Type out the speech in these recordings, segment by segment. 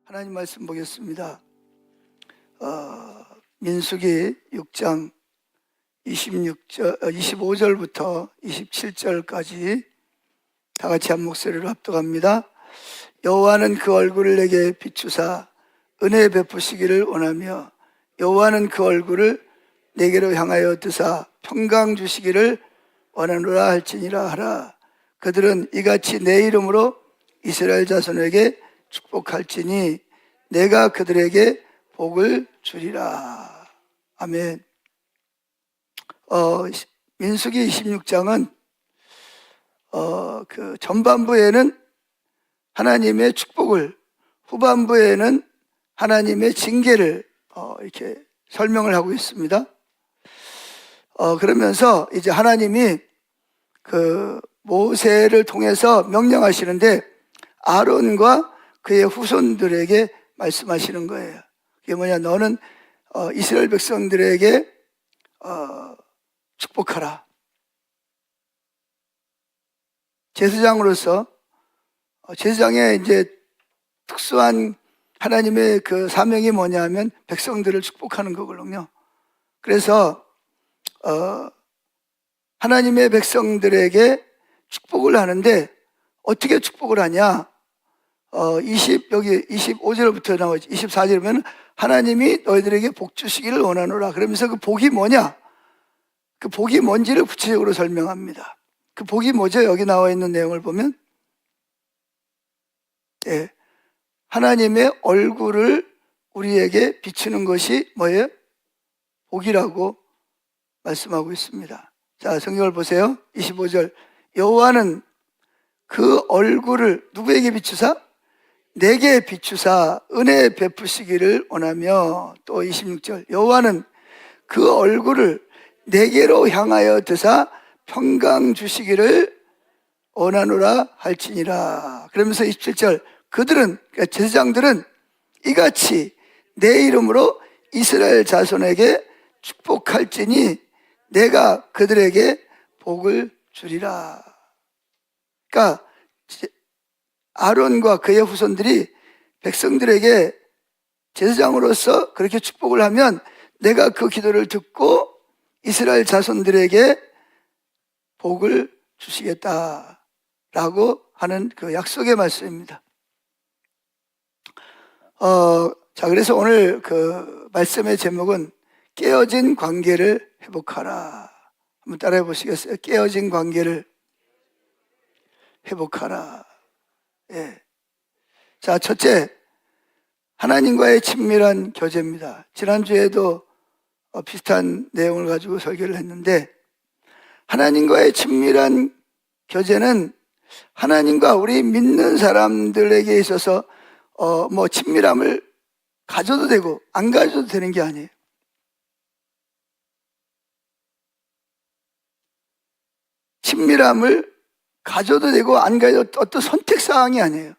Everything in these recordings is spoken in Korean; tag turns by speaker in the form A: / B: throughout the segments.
A: 하나님 말씀 보겠습니다. 민수기 6장 25절부터 27절까지 다 같이 한 목소리로 합독합니다. 여호와는 그 얼굴을 내게 비추사 은혜 베푸시기를 원하며 여호와는 그 얼굴을 내게로 향하여 드사 평강 주시기를 원하노라 할지니라 하라. 그들은 이같이 내 이름으로 이스라엘 자손에게 축복할지니 내가 그들에게 복을 주리라. 아멘. 민수기 26장은 그 전반부에는 하나님의 축복을, 후반부에는 하나님의 징계를 이렇게 설명을 하고 있습니다. 그러면서 이제 하나님이 그 모세를 통해서 명령하시는데 아론과 그의 후손들에게 말씀하시는 거예요. 그게 뭐냐, 너는 이스라엘 백성들에게 축복하라. 제사장으로서 제사장의 이제 특수한 하나님의 그 사명이 뭐냐면 백성들을 축복하는 거거든요. 그래서 하나님의 백성들에게 축복을 하는데 어떻게 축복을 하냐? 여기 25절부터 나오지. 24절에 보면 하나님이 너희들에게 복 주시기를 원하노라. 그러면서 그 복이 뭐냐? 그 복이 뭔지를 구체적으로 설명합니다. 그 복이 뭐죠? 여기 나와 있는 내용을 보면 하나님의 얼굴을 우리에게 비추는 것이 뭐예요? 복이라고 말씀하고 있습니다. 자, 성경을 보세요. 25절. 여호와는 그 얼굴을 누구에게 비추사? 내게 비추사 은혜 베푸시기를 원하며, 또 26절. 여호와는 그 얼굴을 내게로 향하여 드사 평강 주시기를 원하노라 할지니라. 그러면서 27절. 그들은, 그러니까 제사장들은 이같이 내 이름으로 이스라엘 자손에게 축복할지니 내가 그들에게 복을 주리라. 그러니까 아론과 그의 후손들이 백성들에게 제사장으로서 그렇게 축복을 하면 내가 그 기도를 듣고 이스라엘 자손들에게 복을 주시겠다라고 하는 그 약속의 말씀입니다. 자, 그래서 오늘 그 말씀의 제목은 깨어진 관계를 회복하라. 한번 따라해 보시겠어요? 깨어진 관계를 회복하라. 예. 자, 첫째, 하나님과의 친밀한 교제입니다. 지난주에도 비슷한 내용을 가지고 설교를 했는데, 하나님과의 친밀한 교제는 하나님과 우리 믿는 사람들에게 있어서 친밀함을 가져도 되고 안 가져도 되는 게 아니에요. 친밀함을 가져도 되고 안 가져도 어떤 선택사항이 아니에요.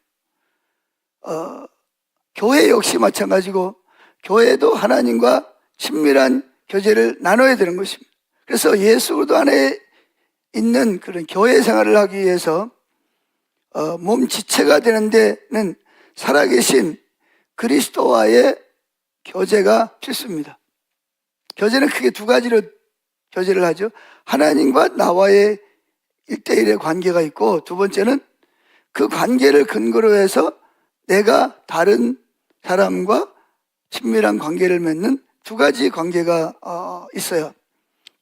A: 교회 역시 마찬가지고 교회도 하나님과 친밀한 교제를 나눠야 되는 것입니다. 그래서 예수 그리스도 안에 있는 그런 교회 생활을 하기 위해서 몸 지체가 되는 데는 살아계신 그리스도와의 교제가 필수입니다. 교제는 크게 두 가지로 교제를 하죠. 하나님과 나와의 1대1의 관계가 있고, 두 번째는 그 관계를 근거로 해서 내가 다른 사람과 친밀한 관계를 맺는 두 가지 관계가 있어요.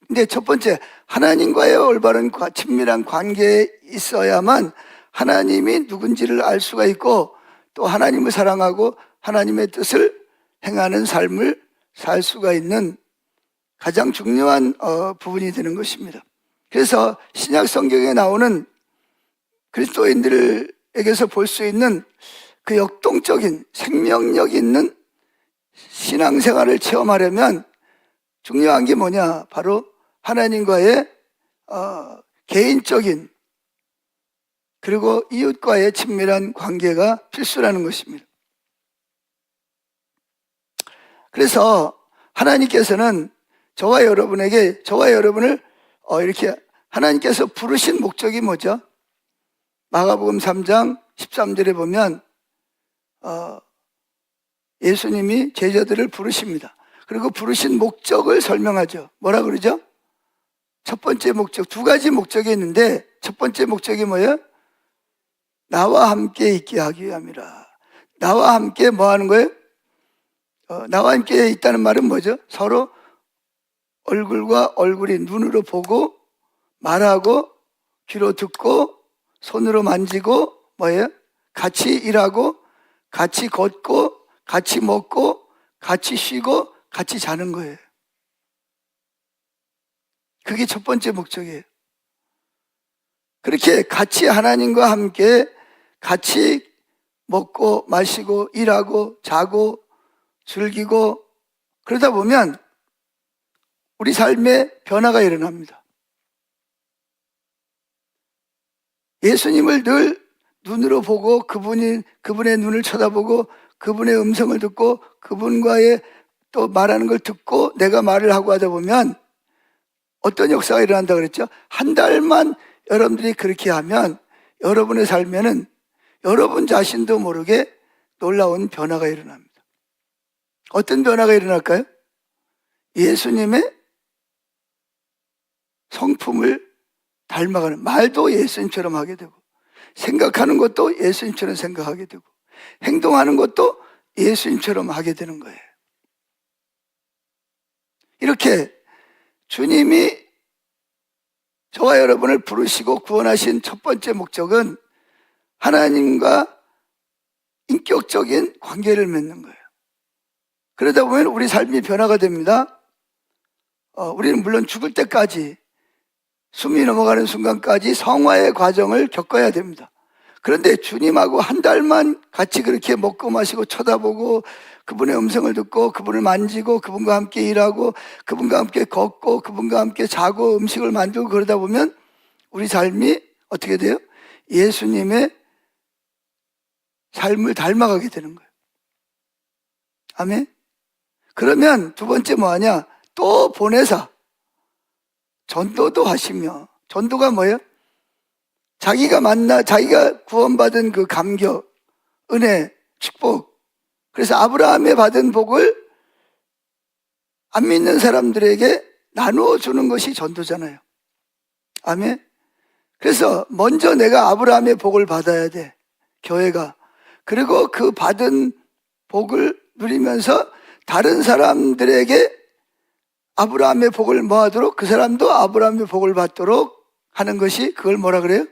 A: 근데 첫 번째, 하나님과의 올바른 친밀한 관계에 있어야만 하나님이 누군지를 알 수가 있고, 또 하나님을 사랑하고 하나님의 뜻을 행하는 삶을 살 수가 있는 가장 중요한 부분이 되는 것입니다. 그래서 신약 성경에 나오는 그리스도인들에게서 볼 수 있는 그 역동적인 생명력 있는 신앙생활을 체험하려면 중요한 게 뭐냐? 바로 하나님과의 개인적인 그리고 이웃과의 친밀한 관계가 필수라는 것입니다. 그래서 하나님께서는 저와 여러분을 이렇게 하나님께서 부르신 목적이 뭐죠? 마가복음 3장 13절에 보면 예수님이 제자들을 부르십니다. 그리고 부르신 목적을 설명하죠. 뭐라 그러죠? 첫 번째 목적, 두 가지 목적이 있는데 첫 번째 목적이 뭐예요? 나와 함께 있게 하기 위함이라. 나와 함께 뭐 하는 거예요? 나와 함께 있다는 말은 뭐죠? 서로 얼굴과 얼굴이 눈으로 보고 말하고 귀로 듣고 손으로 만지고 뭐예요? 같이 일하고 같이 걷고 같이 먹고 같이 쉬고 같이 자는 거예요. 그게 첫 번째 목적이에요. 그렇게 같이 하나님과 함께 같이 먹고 마시고 일하고 자고 즐기고 그러다 보면 우리 삶에 변화가 일어납니다. 예수님을 늘 눈으로 보고 그분의 눈을 쳐다보고 그분의 음성을 듣고 그분과의 또 말하는 걸 듣고 내가 말을 하고 하다 보면 어떤 역사가 일어난다고 그랬죠? 한 달만 여러분들이 그렇게 하면 여러분의 삶에는 여러분 자신도 모르게 놀라운 변화가 일어납니다. 어떤 변화가 일어날까요? 예수님의 성품을 닮아가는, 말도 예수님처럼 하게 되고 생각하는 것도 예수님처럼 생각하게 되고 행동하는 것도 예수님처럼 하게 되는 거예요. 이렇게 주님이 저와 여러분을 부르시고 구원하신 첫 번째 목적은 하나님과 인격적인 관계를 맺는 거예요. 그러다 보면 우리 삶이 변화가 됩니다. 우리는 물론 죽을 때까지, 숨이 넘어가는 순간까지 성화의 과정을 겪어야 됩니다. 그런데 주님하고 한 달만 같이 그렇게 먹고 마시고 쳐다보고 그분의 음성을 듣고 그분을 만지고 그분과 함께 일하고 그분과 함께 걷고 그분과 함께 자고 음식을 만들고 그러다 보면 우리 삶이 어떻게 돼요? 예수님의 삶을 닮아가게 되는 거예요. 아멘? 그러면 두 번째 뭐 하냐? 또 보내사 전도도 하시며, 전도가 뭐예요? 자기가 구원받은 그 감격, 은혜, 축복. 그래서 아브라함이 받은 복을 안 믿는 사람들에게 나누어 주는 것이 전도잖아요. 아멘. 그래서 먼저 내가 아브라함의 복을 받아야 돼. 교회가. 그리고 그 받은 복을 누리면서 다른 사람들에게 아브라함의 복을 뭐하도록, 그 사람도 아브라함의 복을 받도록 하는 것이, 그걸 뭐라 그래요?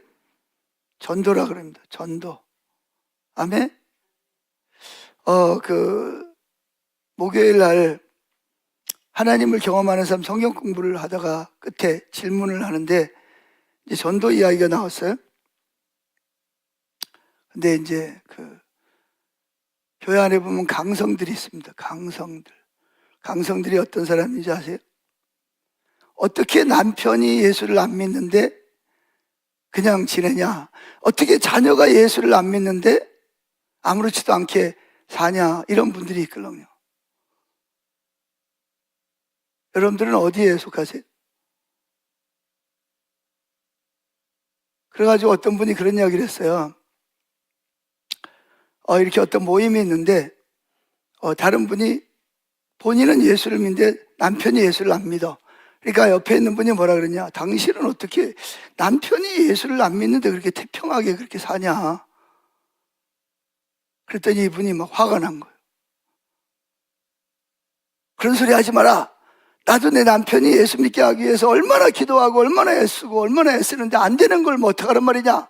A: 전도라 그럽니다. 전도. 아멘. 목요일 날 하나님을 경험하는 사람 성경 공부를 하다가 끝에 질문을 하는데 이제 전도 이야기가 나왔어요. 근데 이제 교회 안에 보면 강성들이 있습니다. 강성들이 어떤 사람인지 아세요? 어떻게 남편이 예수를 안 믿는데 그냥 지내냐? 어떻게 자녀가 예수를 안 믿는데 아무렇지도 않게 사냐? 이런 분들이 있거든요. 여러분들은 어디에 속하세요? 그래가지고 어떤 분이 그런 이야기를 했어요. 이렇게 어떤 모임이 있는데 다른 분이 본인은 예수를 믿는데 남편이 예수를 안 믿어. 그러니까 옆에 있는 분이 뭐라 그러냐? 당신은 어떻게 남편이 예수를 안 믿는데 그렇게 태평하게 그렇게 사냐? 그랬더니 이분이 막 화가 난 거예요. 그런 소리 하지 마라. 나도 내 남편이 예수 믿게 하기 위해서 얼마나 기도하고 얼마나 애쓰고 얼마나 애쓰는데 안 되는 걸 뭐 어떡하란 말이냐?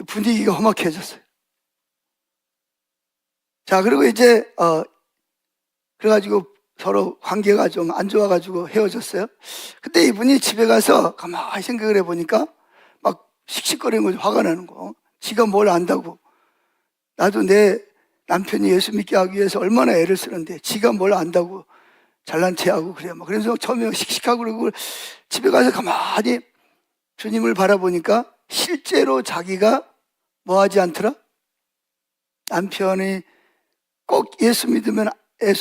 A: 분위기가 험악해졌어요. 자, 그리고 이제 그래가지고 서로 관계가 좀 안 좋아가지고 헤어졌어요. 근데 이분이 집에 가서 가만히 생각을 해보니까 막 씩씩거리는 거죠. 화가 나는 거. 지가 뭘 안다고. 나도 내 남편이 예수 믿게 하기 위해서 얼마나 애를 쓰는데 지가 뭘 안다고 잘난 체하고 그래요. 그래서 처음에 씩씩하고 그러고 집에 가서 가만히 주님을 바라보니까 실제로 자기가 뭐 하지 않더라? 남편이 꼭 예수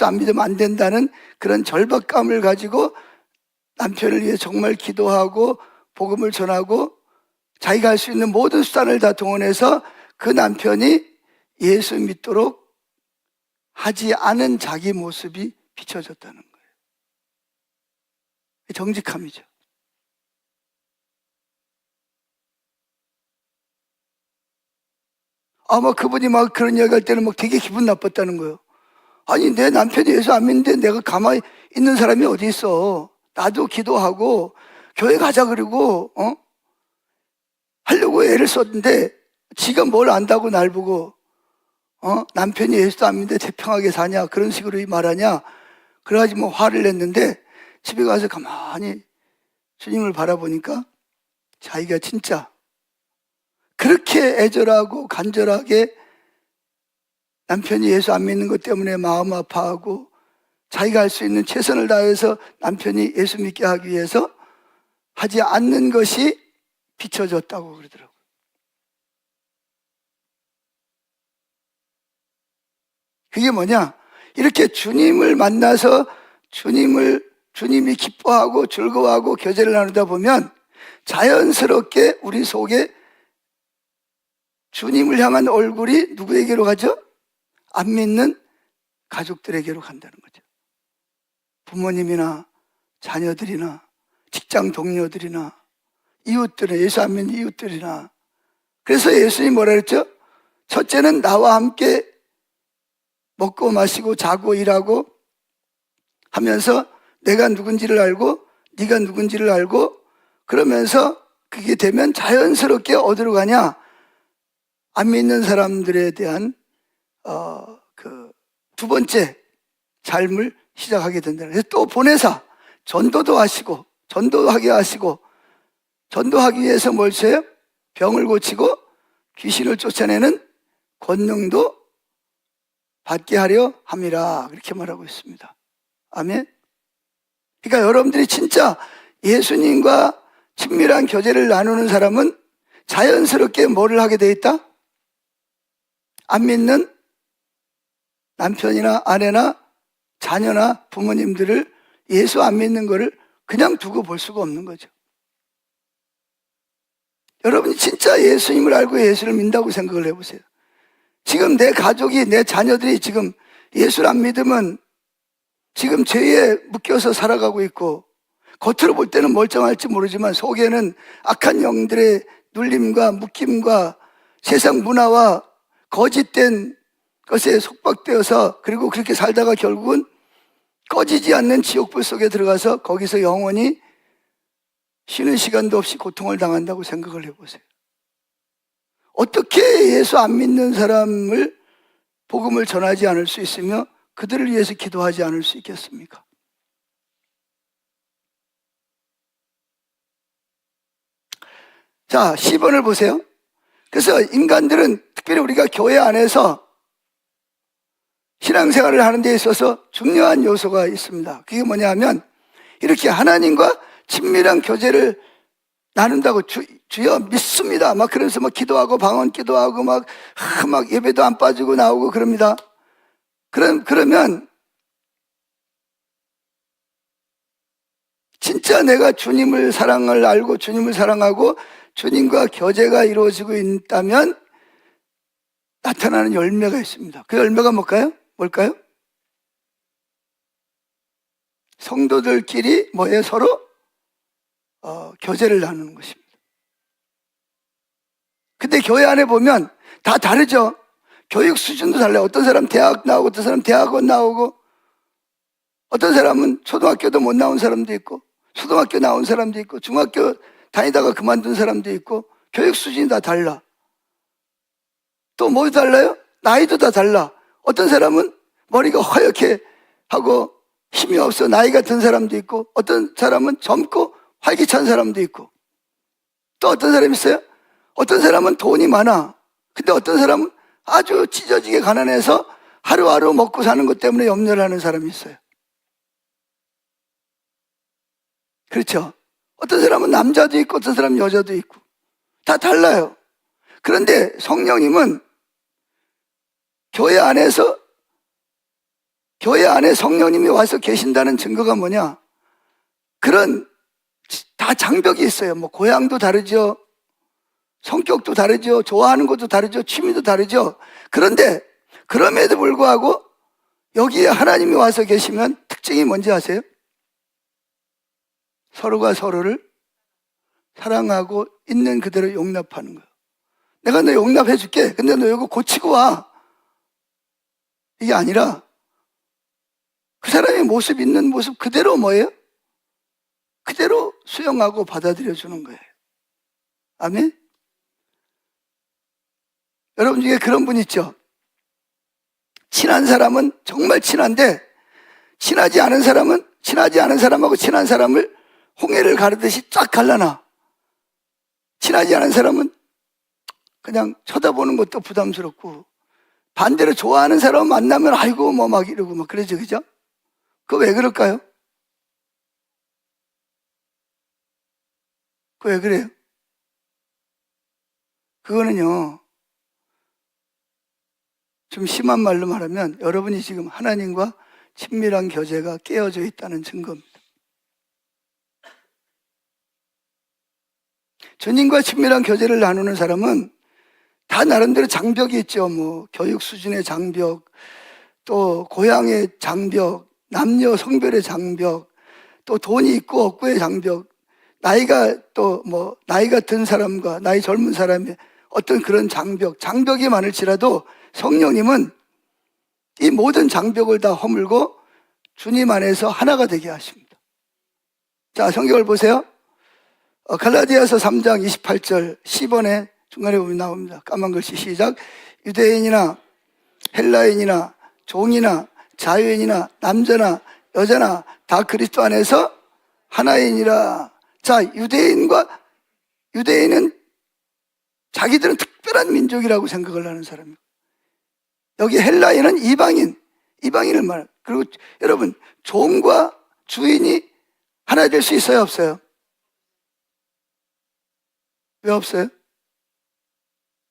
A: 안 믿으면 안 된다는 그런 절박감을 가지고 남편을 위해 정말 기도하고 복음을 전하고 자기가 할 수 있는 모든 수단을 다 동원해서 그 남편이 예수 믿도록 하지 않은 자기 모습이 비춰졌다는 거예요. 정직함이죠. 아마 그분이 막 그런 이야기 할 때는 막 되게 기분 나빴다는 거예요. 아니, 내 남편이 예수 안 믿는데 내가 가만히 있는 사람이 어디 있어. 나도 기도하고 교회 가자 그러고 하려고 애를 썼는데 지가 뭘 안다고 날 보고 남편이 예수도 안 믿는데 태평하게 사냐 그런 식으로 말하냐. 그래가지고 뭐 화를 냈는데 집에 가서 가만히 주님을 바라보니까 자기가 진짜 그렇게 애절하고 간절하게 남편이 예수 안 믿는 것 때문에 마음 아파하고 자기가 할 수 있는 최선을 다해서 남편이 예수 믿게 하기 위해서 하지 않는 것이 비춰졌다고 그러더라고요. 그게 뭐냐? 이렇게 주님을 만나서 주님이 기뻐하고 즐거워하고 교제를 나누다 보면 자연스럽게 우리 속에 주님을 향한 얼굴이 누구에게로 가죠? 안 믿는 가족들에게로 간다는 거죠. 부모님이나 자녀들이나 직장 동료들이나 이웃들이나 예수 안 믿는 이웃들이나. 그래서 예수님이 뭐라 그랬죠? 첫째는 나와 함께 먹고 마시고 자고 일하고 하면서 내가 누군지를 알고 네가 누군지를 알고 그러면서 그게 되면 자연스럽게 어디로 가냐? 안 믿는 사람들에 대한 그 두 번째 삶을 시작하게 된다. 그래서 또 보내사 전도도 하시고 전도하게 하시고 전도하기 위해서 뭘 써요? 병을 고치고 귀신을 쫓아내는 권능도 받게 하려 함이라 그렇게 말하고 있습니다. 아멘. 그러니까 여러분들이 진짜 예수님과 친밀한 교제를 나누는 사람은 자연스럽게 뭐를 하게 돼 있다? 안 믿는 남편이나 아내나 자녀나 부모님들을 예수 안 믿는 거를 그냥 두고 볼 수가 없는 거죠. 여러분이 진짜 예수님을 알고 예수를 믿는다고 생각을 해보세요. 지금 내 가족이, 내 자녀들이 지금 예수를 안 믿으면 지금 죄에 묶여서 살아가고 있고 겉으로 볼 때는 멀쩡할지 모르지만 속에는 악한 영들의 눌림과 묶임과 세상 문화와 거짓된 것에 속박되어서 그리고 그렇게 살다가 결국은 꺼지지 않는 지옥불 속에 들어가서 거기서 영원히 쉬는 시간도 없이 고통을 당한다고 생각을 해보세요. 어떻게 예수 안 믿는 사람을 복음을 전하지 않을 수 있으며 그들을 위해서 기도하지 않을 수 있겠습니까? 자, 10번을 보세요. 그래서 인간들은 특별히 우리가 교회 안에서 신앙생활을 하는 데 있어서 중요한 요소가 있습니다. 그게 뭐냐 하면 이렇게 하나님과 친밀한 교제를 나눈다고 주여 믿습니다 막 그러면서 막 기도하고 방언 기도하고 막 예배도 안 빠지고 나오고 그럽니다. 그러면 진짜 내가 주님을 사랑을 알고 주님을 사랑하고 주님과 교제가 이루어지고 있다면 나타나는 열매가 있습니다. 그 열매가 뭘까요? 성도들끼리 뭐에 서로 교제를 나누는 것입니다. 근데 교회 안에 보면 다 다르죠. 교육 수준도 달라요. 어떤 사람 대학 나오고 어떤 사람 대학원 나오고 어떤 사람은 초등학교도 못 나온 사람도 있고 초등학교 나온 사람도 있고 중학교 다니다가 그만둔 사람도 있고 교육 수준이 다 달라. 또 뭐 달라요? 나이도 다 달라. 어떤 사람은 머리가 허옇게 하고 힘이 없어 나이가 든 사람도 있고 어떤 사람은 젊고 활기찬 사람도 있고 또 어떤 사람이 있어요? 어떤 사람은 돈이 많아. 근데 어떤 사람은 아주 찢어지게 가난해서 하루하루 먹고 사는 것 때문에 염려를 하는 사람이 있어요. 그렇죠? 어떤 사람은 남자도 있고 어떤 사람은 여자도 있고 다 달라요. 그런데 성령님은 교회 안에 성령님이 와서 계신다는 증거가 뭐냐? 그런 다 장벽이 있어요. 뭐 고향도 다르죠. 성격도 다르죠. 좋아하는 것도 다르죠. 취미도 다르죠. 그런데 그럼에도 불구하고 여기에 하나님이 와서 계시면 특징이 뭔지 아세요? 서로가 서로를 사랑하고 있는 그대로 용납하는 거예요. 내가 너 용납해 줄게. 근데 너 이거 고치고 와. 이게 아니라 그 사람의 모습, 있는 모습 그대로 뭐예요? 그대로 수용하고 받아들여 주는 거예요. 아멘? 여러분 중에 그런 분 있죠? 친한 사람은 정말 친한데 친하지 않은 사람하고 친한 사람을 홍해를 가르듯이 쫙 갈라놔. 친하지 않은 사람은 그냥 쳐다보는 것도 부담스럽고, 반대로 좋아하는 사람 만나면 아이고 뭐 막 이러고 막 그러죠, 그죠? 그거 왜 그럴까요? 그거 왜 그래요? 그거는요, 좀 심한 말로 말하면 여러분이 지금 하나님과 친밀한 교제가 깨어져 있다는 증거입니다. 주님과 친밀한 교제를 나누는 사람은 다 나름대로 장벽이 있죠. 뭐 교육 수준의 장벽, 또 고향의 장벽, 남녀 성별의 장벽, 또 돈이 있고 없고의 장벽, 나이가 또 뭐 나이가 든 사람과 나이 젊은 사람의 어떤 그런 장벽이 많을지라도 성령님은 이 모든 장벽을 다 허물고 주님 안에서 하나가 되게 하십니다. 자, 성경을 보세요. 갈라디아서 3장 28절 10번에 중간에 보면 나옵니다. 까만 글씨 시작. 유대인이나 헬라인이나 종이나 자유인이나 남자나 여자나 다 그리스도 안에서 하나이니라. 자, 유대인은 자기들은 특별한 민족이라고 생각을 하는 사람이고, 여기 헬라인은 이방인을 말해요. 그리고 여러분, 종과 주인이 하나 될 수 있어요, 없어요? 왜 없어요?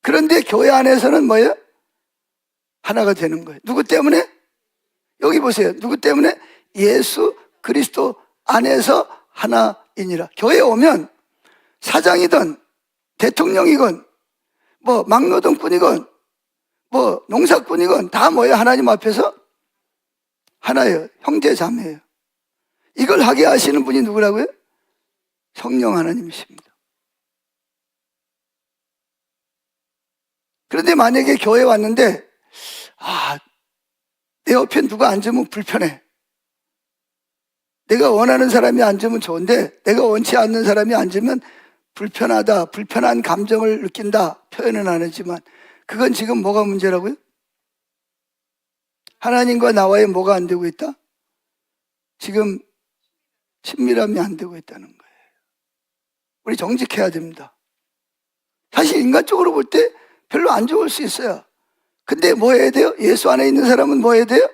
A: 그런데 교회 안에서는 뭐예요? 하나가 되는 거예요. 누구 때문에? 여기 보세요. 누구 때문에? 예수 그리스도 안에서 하나이니라. 교회에 오면 사장이든 대통령이건 뭐 막노동꾼이건 뭐 농사꾼이건 다 뭐예요? 하나님 앞에서 하나예요. 형제 자매예요. 이걸 하게 하시는 분이 누구라고요? 성령 하나님이십니다. 그런데 만약에 교회에 왔는데 내 옆에 누가 앉으면 불편해. 내가 원하는 사람이 앉으면 좋은데 내가 원치 않는 사람이 앉으면 불편하다, 불편한 감정을 느낀다, 표현은 안 하지만 그건 지금 뭐가 문제라고요? 하나님과 나와의 뭐가 안 되고 있다? 지금 친밀함이 안 되고 있다는 거예요. 우리 정직해야 됩니다. 사실 인간적으로 볼 때 별로 안 좋을 수 있어요. 근데 뭐 해야 돼요? 예수 안에 있는 사람은 뭐 해야 돼요?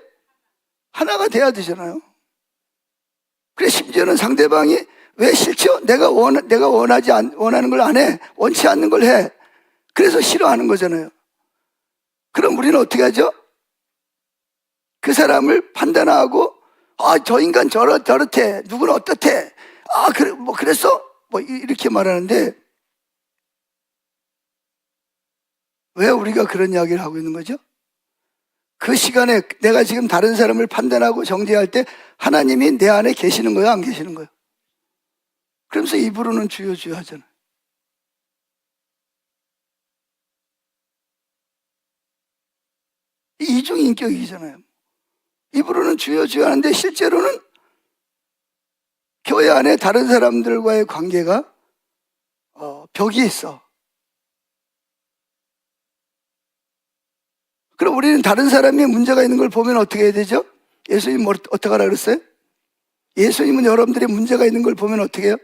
A: 하나가 돼야 되잖아요. 그래, 심지어는 상대방이 왜 싫죠? 내가 원하는 걸 안 해. 원치 않는 걸 해. 그래서 싫어하는 거잖아요. 그럼 우리는 어떻게 하죠? 그 사람을 판단하고, 저 인간 저렇대. 누구는 어떻대. 그래, 뭐 그랬어? 뭐 이렇게 말하는데, 왜 우리가 그런 이야기를 하고 있는 거죠? 그 시간에 내가 지금 다른 사람을 판단하고 정죄할 때 하나님이 내 안에 계시는 거예요, 안 계시는 거예요? 그러면서 입으로는 주여 주여 하잖아요. 이중인격이잖아요. 입으로는 주여 주여 하는데 실제로는 교회 안에 다른 사람들과의 관계가 벽이 있어. 그럼 우리는 다른 사람이 문제가 있는 걸 보면 어떻게 해야 되죠? 예수님 어떻게 하라 그랬어요? 예수님은 여러분들이 문제가 있는 걸 보면 어떻게 해요?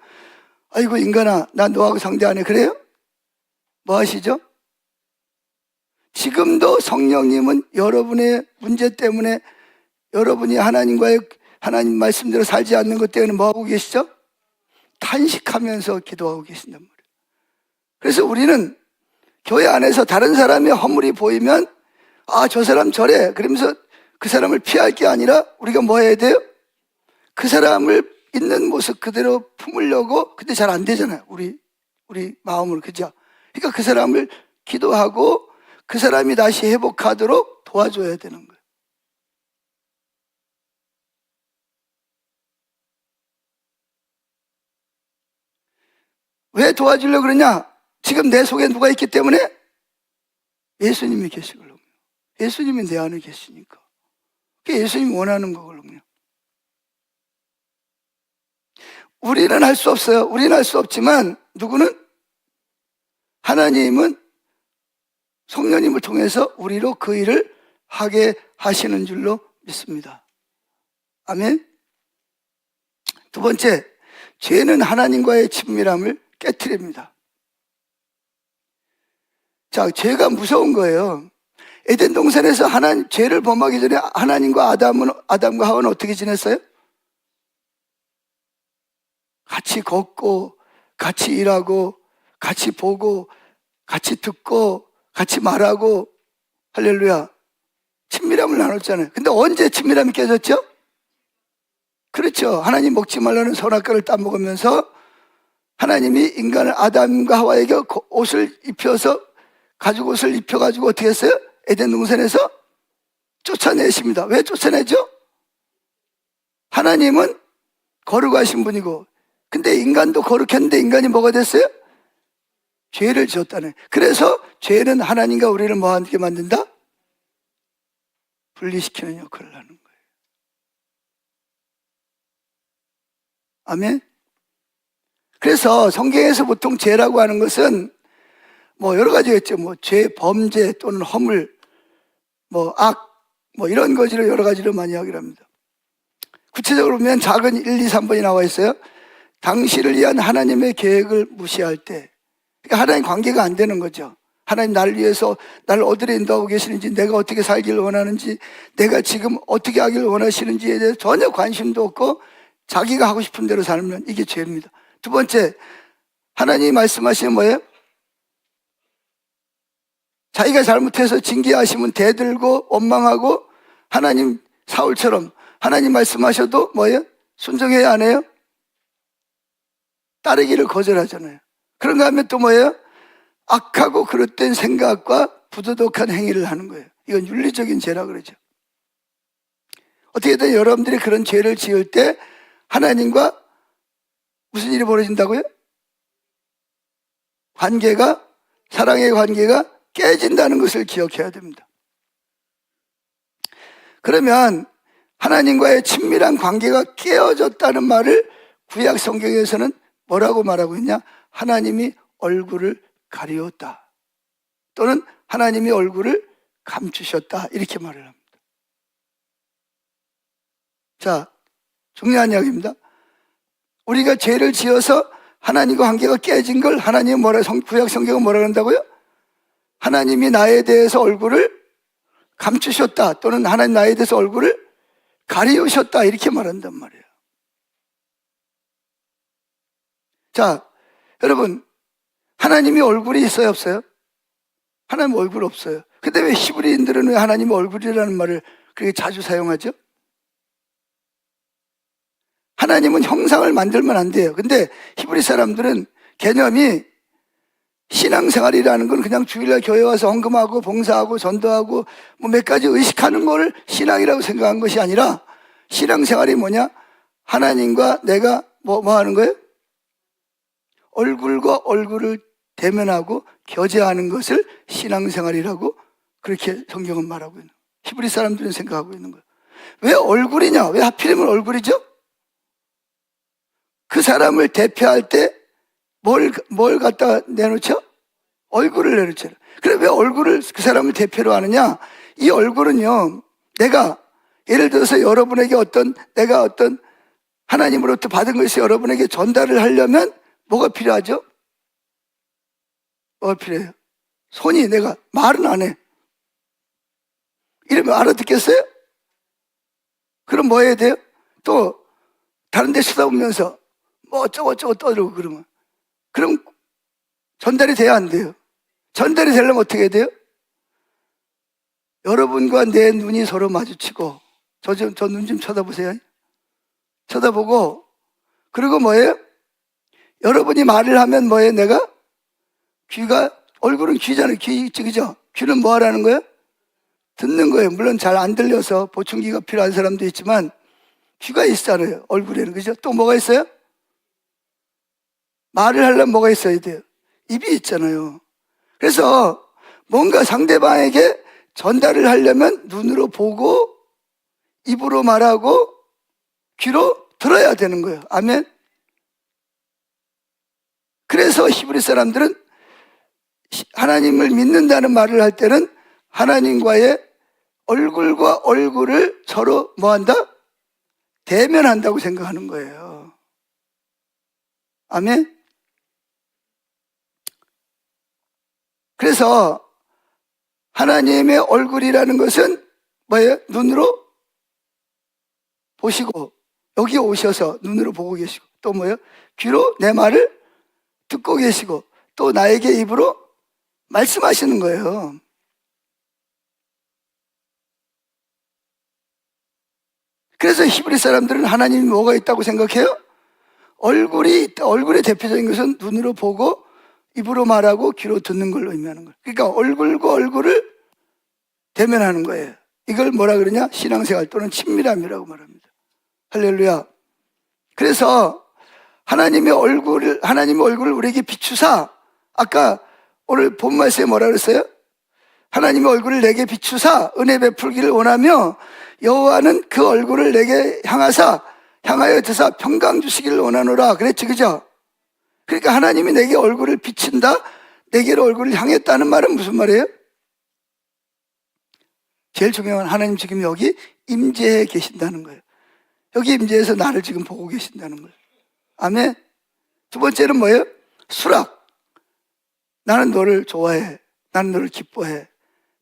A: 아이고 인간아, 난 너하고 상대 안 해. 그래요? 뭐 하시죠? 지금도 성령님은 여러분의 문제 때문에, 여러분이 하나님 말씀대로 살지 않는 것 때문에 뭐 하고 계시죠? 탄식하면서 기도하고 계신단 말이에요. 그래서 우리는 교회 안에서 다른 사람의 허물이 보이면 저 사람 저래, 그러면서 그 사람을 피할 게 아니라 우리가 뭐 해야 돼요? 그 사람을 있는 모습 그대로 품으려고. 근데 잘 안 되잖아요, 우리 마음으로. 그죠? 그러니까 그 사람을 기도하고 그 사람이 다시 회복하도록 도와줘야 되는 거예요. 왜 도와주려고 그러냐? 지금 내 속에 누가 있기 때문에? 예수님이 계시거든요. 예수님이 내 안에 계시니까. 그게 예수님이 원하는 거거든요. 우리는 할 수 없어요. 우리는 할 수 없지만 누구는? 하나님은 성령님을 통해서 우리로 그 일을 하게 하시는 줄로 믿습니다. 아멘. 두 번째, 죄는 하나님과의 친밀함을 깨트립니다. 자, 죄가 무서운 거예요. 에덴 동산에서 죄를 범하기 전에 하나님과 아담과 하와는 어떻게 지냈어요? 같이 걷고, 같이 일하고, 같이 보고, 같이 듣고, 같이 말하고, 할렐루야. 친밀함을 나눴잖아요. 근데 언제 친밀함이 깨졌죠? 그렇죠. 하나님 먹지 말라는 선악과를 따먹으면서 하나님이 인간을 아담과 하와에게 옷을 입혀서 가죽 옷을 입혀가지고 어떻게 했어요? 에덴 동산에서 쫓아내십니다. 왜 쫓아내죠? 하나님은 거룩하신 분이고, 근데 인간도 거룩했는데 인간이 뭐가 됐어요? 죄를 지었다네. 그래서 죄는 하나님과 우리를 뭐하게 만든다? 분리시키는 역할을 하는 거예요. 아멘. 그래서 성경에서 보통 죄라고 하는 것은 뭐 여러 가지가 있죠. 뭐 죄, 범죄 또는 허물, 뭐 악, 뭐 이런 거지로 여러 가지로 많이 이야기를 합니다. 구체적으로 보면 작은 1, 2, 3번이 나와 있어요. 당신을 위한 하나님의 계획을 무시할 때, 그러니까 하나님 관계가 안 되는 거죠. 하나님 나를 위해서 나를 어디로 인도하고 계시는지, 내가 어떻게 살기를 원하는지, 내가 지금 어떻게 하기를 원하시는지에 대해서 전혀 관심도 없고 자기가 하고 싶은 대로 살면 이게 죄입니다. 두 번째, 하나님이 말씀하시는 뭐예요? 자기가 잘못해서 징계하시면 대들고 원망하고, 하나님 사울처럼 하나님 말씀하셔도 뭐예요? 순종해야 안 해요? 따르기를 거절하잖아요. 그런가 하면 또 뭐예요? 악하고 그릇된 생각과 부도덕한 행위를 하는 거예요. 이건 윤리적인 죄라 그러죠. 어떻게든 여러분들이 그런 죄를 지을 때 하나님과 무슨 일이 벌어진다고요? 관계가, 사랑의 관계가 깨진다는 것을 기억해야 됩니다. 그러면 하나님과의 친밀한 관계가 깨어졌다는 말을 구약 성경에서는 뭐라고 말하고 있냐? 하나님이 얼굴을 가리웠다, 또는 하나님이 얼굴을 감추셨다, 이렇게 말을 합니다. 자, 중요한 이야기입니다. 우리가 죄를 지어서 하나님과 관계가 깨진 걸 하나님은 구약 성경은 뭐라 그런다고요? 하나님이 나에 대해서 얼굴을 감추셨다, 또는 하나님 나에 대해서 얼굴을 가리우셨다, 이렇게 말한단 말이에요. 자, 여러분, 하나님이 얼굴이 있어요, 없어요? 하나님 얼굴 없어요. 근데 왜 히브리인들은 왜 하나님 얼굴이라는 말을 그렇게 자주 사용하죠? 하나님은 형상을 만들면 안 돼요. 근데 히브리 사람들은 개념이, 신앙생활이라는 건 그냥 주일날 교회 와서 헌금하고 봉사하고 전도하고 뭐 몇 가지 의식하는 거를 신앙이라고 생각한 것이 아니라, 신앙생활이 뭐냐? 하나님과 내가 뭐 하는 거예요? 얼굴과 얼굴을 대면하고 교제하는 것을 신앙생활이라고 그렇게 성경은 말하고 있는 거예요. 히브리 사람들은 생각하고 있는 거예요. 왜 얼굴이냐? 왜 하필이면 얼굴이죠? 그 사람을 대표할 때 뭘 갖다 내놓죠? 얼굴을 내놓죠. 그래, 왜 얼굴을, 그 사람을 대표로 하느냐? 이 얼굴은요, 내가 예를 들어서 여러분에게 내가 어떤 하나님으로부터 받은 것이 여러분에게 전달을 하려면 뭐가 필요하죠? 뭐가 필요해요? 손이, 내가 말은 안 해. 이러면 알아듣겠어요? 그럼 뭐 해야 돼요? 또 다른 데 쳐다보면서 뭐 어쩌고 떠들고 그럼 전달이 돼야 안 돼요? 전달이 되려면 어떻게 해야 돼요? 여러분과 내 눈이 서로 마주치고, 저 눈 좀 쳐다보세요. 쳐다보고, 그리고 뭐예요? 여러분이 말을 하면 뭐예요? 내가 귀가 얼굴은 귀잖아요. 귀 있지, 그죠? 귀는 뭐 하라는 거예요? 듣는 거예요. 물론 잘 안 들려서 보충기가 필요한 사람도 있지만 귀가 있잖아요. 얼굴에는, 그죠? 또 뭐가 있어요? 말을 하려면 뭐가 있어야 돼요? 입이 있잖아요. 그래서 뭔가 상대방에게 전달을 하려면 눈으로 보고 입으로 말하고 귀로 들어야 되는 거예요. 아멘. 그래서 히브리 사람들은 하나님을 믿는다는 말을 할 때는 하나님과의 얼굴과 얼굴을 서로 뭐한다? 대면한다고 생각하는 거예요. 아멘. 그래서 하나님의 얼굴이라는 것은 뭐예요? 눈으로 보시고 여기 오셔서 눈으로 보고 계시고 또 뭐예요? 귀로 내 말을 듣고 계시고 또 나에게 입으로 말씀하시는 거예요. 그래서 히브리 사람들은 하나님이 뭐가 있다고 생각해요? 얼굴이 있다. 얼굴의 대표적인 것은 눈으로 보고 입으로 말하고 귀로 듣는 걸로 의미하는 거예요. 그러니까 얼굴과 얼굴을 대면하는 거예요. 이걸 뭐라 그러냐? 신앙생활 또는 친밀함이라고 말합니다. 할렐루야. 그래서 하나님의 얼굴을 우리에게 비추사, 아까 오늘 본 말씀에 뭐라 그랬어요? 하나님의 얼굴을 내게 비추사 은혜 베풀기를 원하며 여호와는 그 얼굴을 내게 향하여 드사 평강 주시기를 원하노라 그랬지, 그죠? 그러니까 하나님이 내게 얼굴을 비친다, 내게로 얼굴을 향했다는 말은 무슨 말이에요? 제일 중요한 하나님 지금 여기 임재해 계신다는 거예요. 여기 임재해서 나를 지금 보고 계신다는 거예요. 아멘. 두 번째는 뭐예요? 수락. 나는 너를 좋아해. 나는 너를 기뻐해.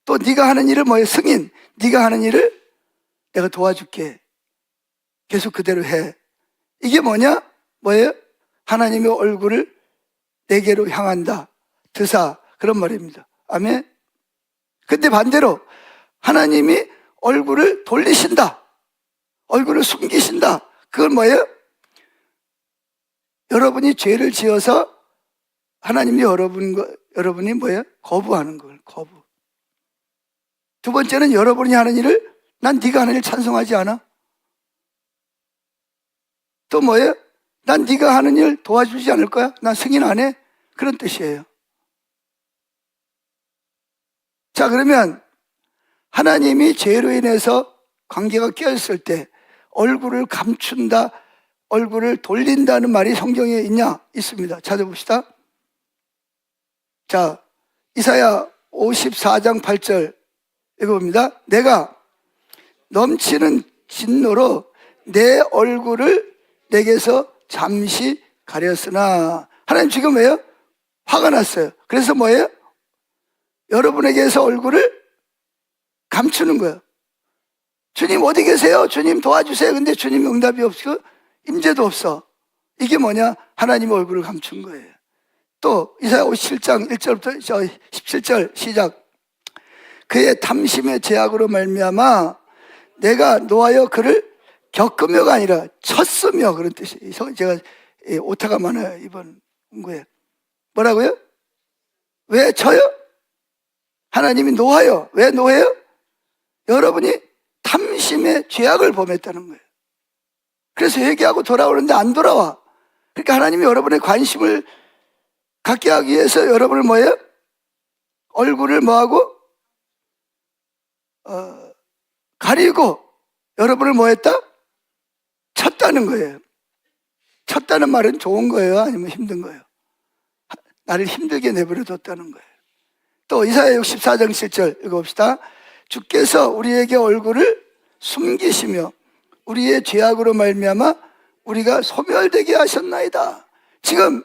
A: 또 네가 하는 일을 뭐예요? 승인. 네가 하는 일을 내가 도와줄게. 계속 그대로 해. 이게 뭐냐? 뭐예요? 하나님의 얼굴을 내게로 향한다. 드사. 그런 말입니다. 아멘. 근데 반대로 하나님이 얼굴을 돌리신다. 얼굴을 숨기신다. 그건 뭐예요? 여러분이 죄를 지어서 하나님이 여러분이 뭐예요? 거부하는 걸, 거부. 두 번째는 여러분이 하는 일을 난 네가 하는 일 찬성하지 않아. 또 뭐예요? 난 네가 하는 일 도와주지 않을 거야. 난 승인 안 해. 그런 뜻이에요. 자, 그러면 하나님이 죄로 인해서 관계가 깨졌을 때 얼굴을 감춘다, 얼굴을 돌린다는 말이 성경에 있냐? 있습니다. 찾아봅시다. 자, 이사야 54장 8절 읽어봅니다. 내가 넘치는 진노로 내 얼굴을 내게서 잠시 가렸으나, 하나님 지금 왜요? 화가 났어요. 그래서 뭐예요? 여러분에게서 얼굴을 감추는 거예요. 주님 어디 계세요? 주님 도와주세요. 근데 주님 응답이 없고 임재도 없어. 이게 뭐냐? 하나님의 얼굴을 감춘 거예요. 또 이사야 57장 1절부터 17절 시작. 그의 탐심의 제약으로 말미암아 내가 노하여 그를 겪으며가 아니라 쳤으며, 그런 뜻이에요. 제가 오타가 많아요, 이번 공부에. 뭐라고요? 왜 쳐요? 하나님이 노하여. 왜 노해요? 여러분이 탐심의 죄악을 범했다는 거예요. 그래서 회개하고 돌아오는데 안 돌아와. 그러니까 하나님이 여러분의 관심을 갖게 하기 위해서 여러분을 뭐예요? 얼굴을 뭐하고? 가리고 여러분을 뭐했다? 쳤다는 거예요. 쳤다는 말은 좋은 거예요? 아니면 힘든 거예요? 나를 힘들게 내버려 뒀다는 거예요. 또 이사야 64장 7절 읽어봅시다. 주께서 우리에게 얼굴을 숨기시며 우리의 죄악으로 말미암아 우리가 소멸되게 하셨나이다. 지금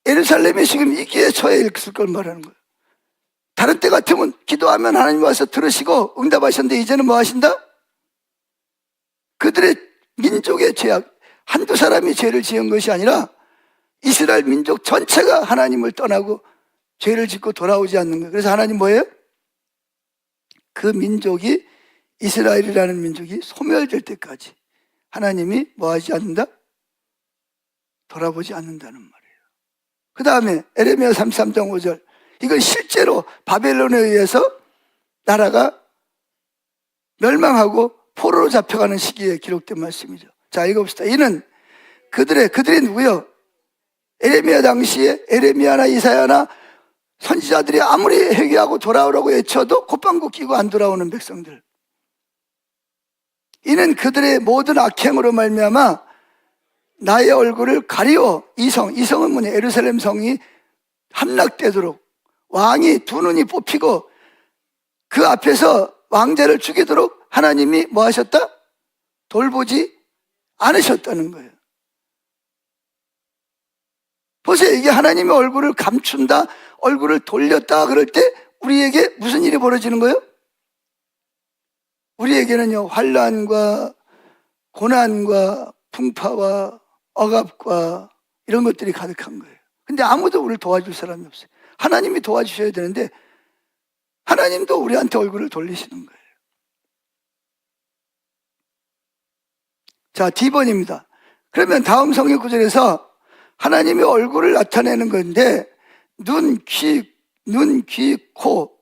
A: 예루살렘이 지금 위기에 처해 있을 걸 말하는 거예요. 다른 때 같으면 기도하면 하나님 와서 들으시고 응답하셨는데 이제는 뭐 하신다? 그들의 민족의 죄악, 한두 사람이 죄를 지은 것이 아니라 이스라엘 민족 전체가 하나님을 떠나고 죄를 짓고 돌아오지 않는 거예요. 그래서 하나님 뭐예요? 그 민족이, 이스라엘이라는 민족이 소멸될 때까지 하나님이 뭐 하지 않는다? 돌아보지 않는다는 말이에요. 그 다음에 에레미야 33장 5절 이건 실제로 바벨론에 의해서 나라가 멸망하고 포로로 잡혀가는 시기에 기록된 말씀이죠. 자, 읽어봅시다. 이는 그들이 누구요? 에레미야 당시에 에레미야나 이사야나 선지자들이 아무리 회개하고 돌아오라고 외쳐도 콧방귀 끼고 안 돌아오는 백성들. 이는 그들의 모든 악행으로 말미암아 나의 얼굴을 가리워 이성은 뭐냐? 예루살렘 성이 함락되도록 왕이 두 눈이 뽑히고 그 앞에서 왕자를 죽이도록 하나님이 뭐 하셨다? 돌보지 않으셨다는 거예요. 보세요. 이게 하나님의 얼굴을 감춘다, 얼굴을 돌렸다 그럴 때 우리에게 무슨 일이 벌어지는 거예요? 우리에게는요, 환난과 고난과 풍파와 억압과 이런 것들이 가득한 거예요. 근데 아무도 우리를 도와줄 사람이 없어요. 하나님이 도와주셔야 되는데 하나님도 우리한테 얼굴을 돌리시는 거예요. 자, D번입니다. 그러면 다음 성경 구절에서 하나님의 얼굴을 나타내는 건데 눈, 귀, 코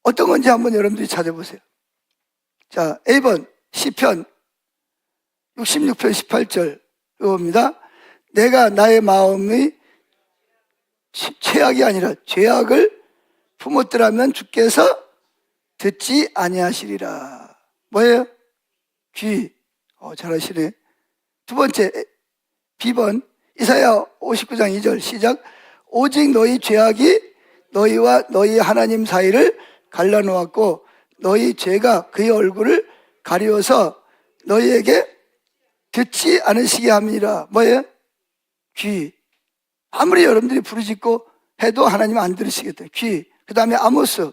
A: 어떤 건지 한번 여러분들이 찾아보세요. 자, A번 시편 66편 18절 이겁니다. 내가 나의 마음의 최악이 아니라 죄악을 품었더라면 주께서 듣지 아니하시리라. 뭐예요? 귀. 잘하시네. 두 번째 B번 이사야 59장 2절 시작. 오직 너희 죄악이 너희와 너희 하나님 사이를 갈라놓았고 너희 죄가 그의 얼굴을 가리워서 너희에게 듣지 않으시게 함이라. 뭐예요? 귀. 아무리 여러분들이 부르짖고 해도 하나님은 안 들으시겠다. 귀. 그 다음에 아모스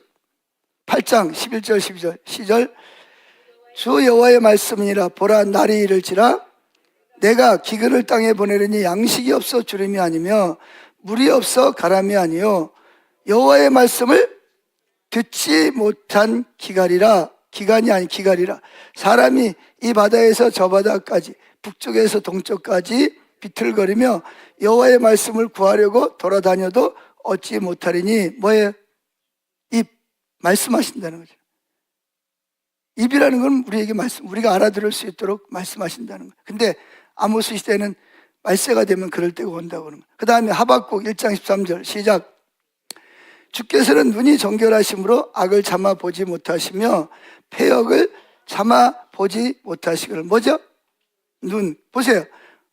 A: 8장 11절 12절 시절 주 여호와의 말씀이니라. 보라 날이 이를지라 내가 기근을 땅에 보내려니 양식이 없어 주림이 아니며 물이 없어 가람이 아니요 여호와의 말씀을 듣지 못한 기갈이라. 기간이 아니 기갈이라. 사람이 이 바다에서 저 바다까지 북쪽에서 동쪽까지 비틀거리며 여호와의 말씀을 구하려고 돌아다녀도 얻지 못하리니. 뭐예요? 입. 말씀하신다는 거죠. 입이라는 건 우리에게 우리가 알아들을 수 있도록 말씀하신다는 거예요. 근데 아모스 시대는 말세가 되면 그럴 때가 온다고 하는 거예요. 그 다음에 하박국 1장 13절 시작. 주께서는 눈이 정결하심으로 악을 참아 보지 못하시며 패역을 참아 보지 못하시거늘. 뭐죠? 눈. 보세요.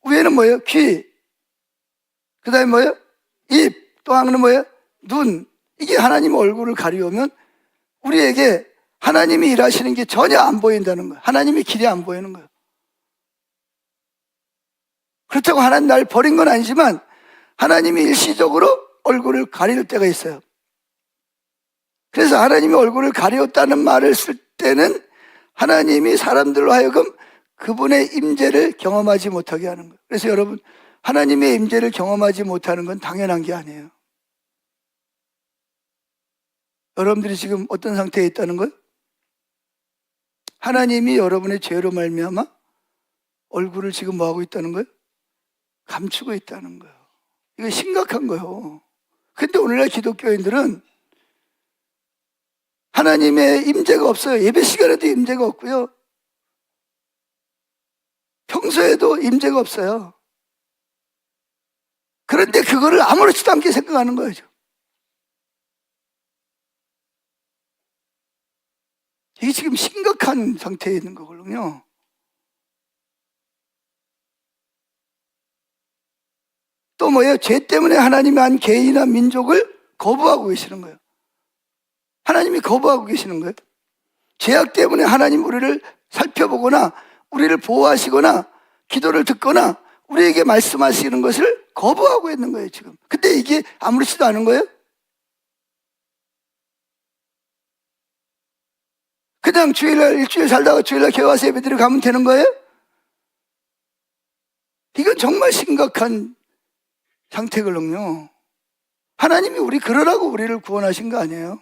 A: 위에는 뭐예요? 귀. 그 다음에 뭐예요? 입. 또 하나는 뭐예요? 눈. 이게 하나님의 얼굴을 가리우면 우리에게 하나님이 일하시는 게 전혀 안 보인다는 거예요. 하나님의 길이 안 보이는 거예요. 그렇다고 하나님 날 버린 건 아니지만 하나님이 일시적으로 얼굴을 가릴 때가 있어요. 그래서 하나님이 얼굴을 가리웠다는 말을 쓸 때는 하나님이 사람들로 하여금 그분의 임재를 경험하지 못하게 하는 거예요. 그래서 여러분, 하나님의 임재를 경험하지 못하는 건 당연한 게 아니에요. 여러분들이 지금 어떤 상태에 있다는 거예요? 하나님이 여러분의 죄로 말미암아 얼굴을 지금 뭐하고 있다는 거예요? 감추고 있다는 거예요. 이거 심각한 거예요. 근데 오늘날 기독교인들은 하나님의 임재가 없어요. 예배 시간에도 임재가 없고요. 평소에도 임재가 없어요. 그런데 그거를 아무렇지도 않게 생각하는 거예요. 이게 지금 심각한 상태에 있는 거거든요. 또 뭐예요? 죄 때문에 하나님이 한 개인이나 민족을 거부하고 계시는 거예요. 하나님이 거부하고 계시는 거예요. 죄악 때문에 하나님 우리를 살펴보거나 우리를 보호하시거나 기도를 듣거나 우리에게 말씀하시는 것을 거부하고 있는 거예요, 지금. 근데 이게 아무렇지도 않은 거예요? 그냥 주일날 일주일 살다가 주일날 교회 와서 예배드리러 가면 되는 거예요? 이건 정말 심각한 상태거든요. 하나님이 우리 그러라고 우리를 구원하신 거 아니에요.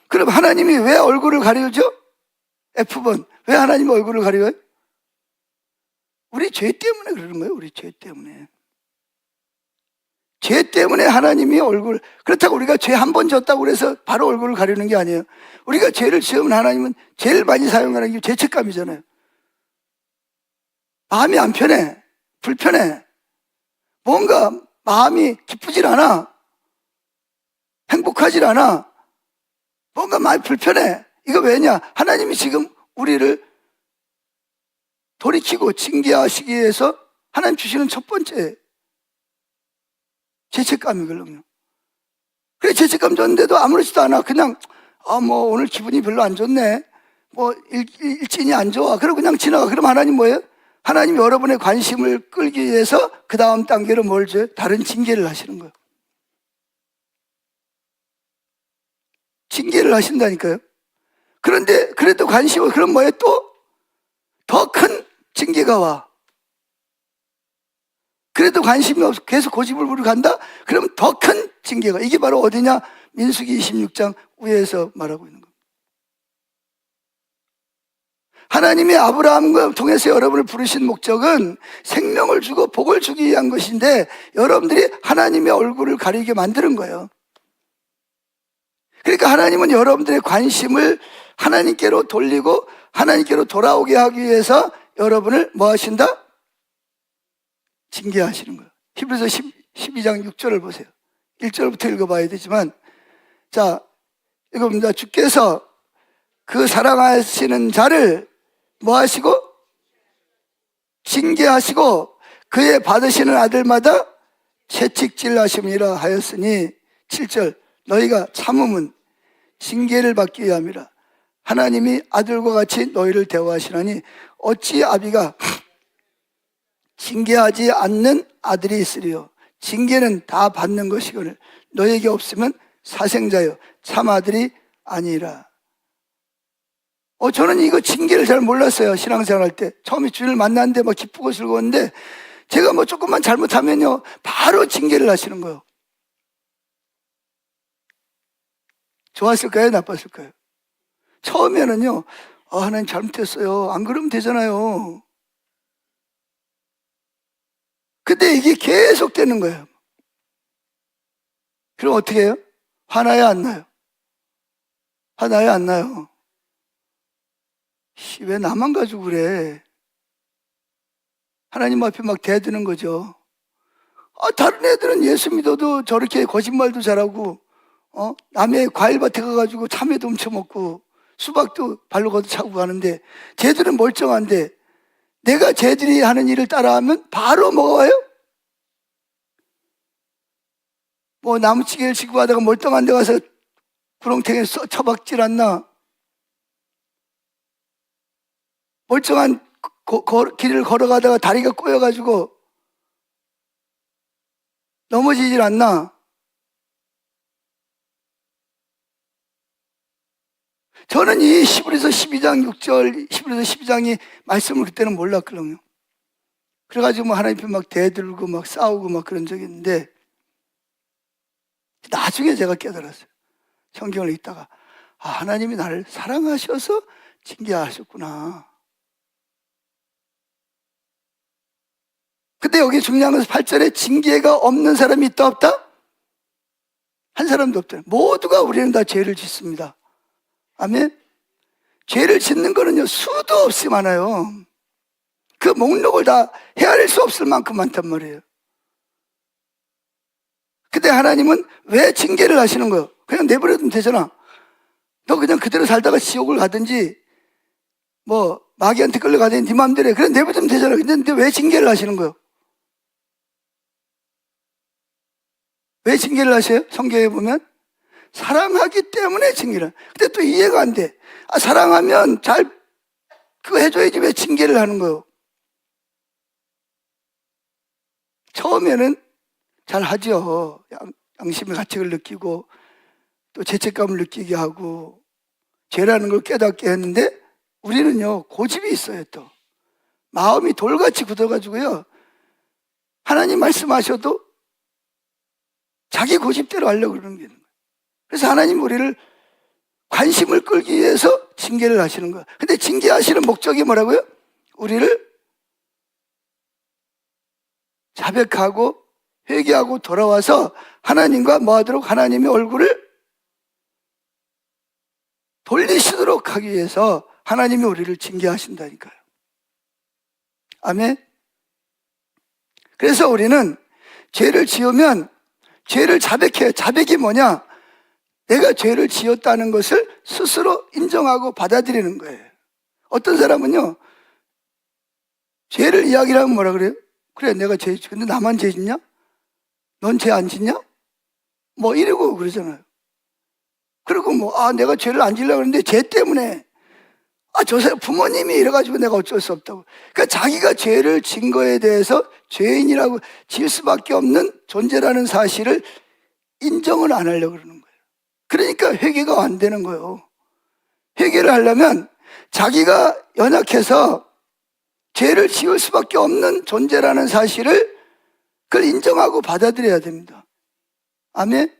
A: 그럼 하나님이 왜 얼굴을 가리우죠? F번. 왜 하나님이 얼굴을 가리워요? 우리 죄 때문에 그러는 거예요. 우리 죄 때문에. 죄 때문에 하나님이 그렇다고 우리가 죄 한 번 졌다고 그래서 바로 얼굴을 가리는 게 아니에요. 우리가 죄를 지으면 하나님은 제일 많이 사용하는 게 죄책감이잖아요. 마음이 안 편해. 불편해. 뭔가 마음이 기쁘질 않아. 행복하질 않아. 뭔가 많이 불편해. 이거 왜냐? 하나님이 지금 우리를 돌이키고 징계하시기 위해서 하나님 주시는 첫 번째 죄책감이거든요. 그래, 죄책감 줬는데도 아무렇지도 않아. 그냥 뭐 오늘 기분이 별로 안 좋네. 뭐 일진이 안 좋아. 그러고 그냥 지나가. 그럼 하나님 뭐예요? 하나님 여러분의 관심을 끌기 위해서 그 다음 단계로 뭘 줘요? 다른 징계를 하시는 거예요. 징계를 하신다니까요. 그런데 그래도 관심을, 그럼 뭐예요? 또 더 큰 징계가 와. 그래도 관심이 없어 계속 고집을 부리고 간다? 그럼 더 큰 징계가. 이게 바로 어디냐? 민수기 26장 위에서 말하고 있는 겁니다. 하나님이 아브라함과 통해서 여러분을 부르신 목적은 생명을 주고 복을 주기 위한 것인데 여러분들이 하나님의 얼굴을 가리게 만드는 거예요. 그러니까 하나님은 여러분들의 관심을 하나님께로 돌리고 하나님께로 돌아오게 하기 위해서 여러분을 뭐 하신다? 징계하시는 거예요. 히브리서 12장 6절을 보세요. 1절부터 읽어봐야 되지만, 자, 이겁니다. 주께서 그 사랑하시는 자를 뭐 하시고? 징계하시고 그의 받으시는 아들마다 채찍질 하심이라 하였으니 7절 너희가 참음은 징계를 받기 위함이라. 하나님이 아들과 같이 너희를 대우하시나니 어찌 아비가 징계하지 않는 아들이 있으리요. 징계는 다 받는 것이거늘 너에게 없으면 사생자요 참 아들이 아니라. 저는 이거 징계를 잘 몰랐어요. 신앙생활 할 때 처음에 주님을 만났는데 막 기쁘고 즐거웠는데 제가 뭐 조금만 잘못하면요 바로 징계를 하시는 거예요. 좋았을까요? 나빴을까요? 처음에는요 하나님 잘못했어요. 안 그러면 되잖아요. 근데 이게 계속 되는 거예요. 그럼 어떻게 해요? 화나요? 안 나요? 화나요? 안 나요? 왜 나만 가지고 그래? 하나님 앞에 막 대드는 거죠. 다른 애들은 예수 믿어도 저렇게 거짓말도 잘하고 남의 과일밭에 가가지고 참외도 훔쳐먹고 수박도 발로 걷어 차고 가는데 쟤들은 멀쩡한데 내가 쟤들이 하는 일을 따라하면 바로 뭐가 와요? 뭐 나무치기를 지고 가다가 멀쩡한 데 가서 구렁텅이에 처박질 않나? 멀쩡한 길을 걸어가다가 다리가 꼬여가지고 넘어지질 않나? 저는 이 히브리서 12장 6절, 히브리서 12장이 말씀을 그때는 몰랐거든요. 그래가지고 뭐 하나님 앞에 막 대들고 막 싸우고 막 그런 적이 있는데 나중에 제가 깨달았어요. 성경을 읽다가 하나님이 나를 사랑하셔서 징계하셨구나. 근데 여기 중요한 것은 8절에 징계가 없는 사람이 있다 없다? 한 사람도 없다. 모두가 우리는 다 죄를 짓습니다. 아멘. 죄를 짓는 거는요 수도 없이 많아요. 그 목록을 다 헤아릴 수 없을 만큼 많단 말이에요. 근데 하나님은 왜 징계를 하시는 거예요? 그냥 내버려두면 되잖아. 너 그냥 그대로 살다가 지옥을 가든지 뭐 마귀한테 끌려가든지 네 마음대로 해. 그냥 내버려두면 되잖아. 근데 왜 징계를 하시는 거예요? 왜 징계를 하세요? 성경에 보면 사랑하기 때문에 징계를. 근데 또 이해가 안 돼. 사랑하면 잘 그거 해줘야지 왜 징계를 하는 거예요? 처음에는 잘 하죠. 양심의 가책을 느끼고 또 죄책감을 느끼게 하고 죄라는 걸 깨닫게 했는데 우리는요 고집이 있어요. 또 마음이 돌같이 굳어가지고요 하나님 말씀하셔도 자기 고집대로 하려고 그러는 게 있는 거예요. 그래서 하나님 우리를 관심을 끌기 위해서 징계를 하시는 거예요. 근데 징계하시는 목적이 뭐라고요? 우리를 자백하고 회개하고 돌아와서 하나님과 뭐 하도록, 하나님의 얼굴을 돌리시도록 하기 위해서 하나님이 우리를 징계하신다니까요. 아멘. 그래서 우리는 죄를 지으면 죄를 자백해요. 자백이 뭐냐? 내가 죄를 지었다는 것을 스스로 인정하고 받아들이는 거예요. 어떤 사람은요, 죄를 이야기를 하면 뭐라 그래요? 그래, 내가 죄, 근데 나만 죄 짓냐? 넌 죄 안 짓냐? 뭐 이러고 그러잖아요. 그리고 뭐, 내가 죄를 안 지려고 그러는데 죄 때문에, 저 사람 부모님이 이래가지고 내가 어쩔 수 없다고. 그러니까 자기가 죄를 진 거에 대해서 죄인이라고 질 수밖에 없는 존재라는 사실을 인정을 안 하려고 그러는 거예요. 그러니까 회개가 안 되는 거예요. 회개를 하려면 자기가 연약해서 죄를 지을 수밖에 없는 존재라는 사실을 그걸 인정하고 받아들여야 됩니다. 아멘?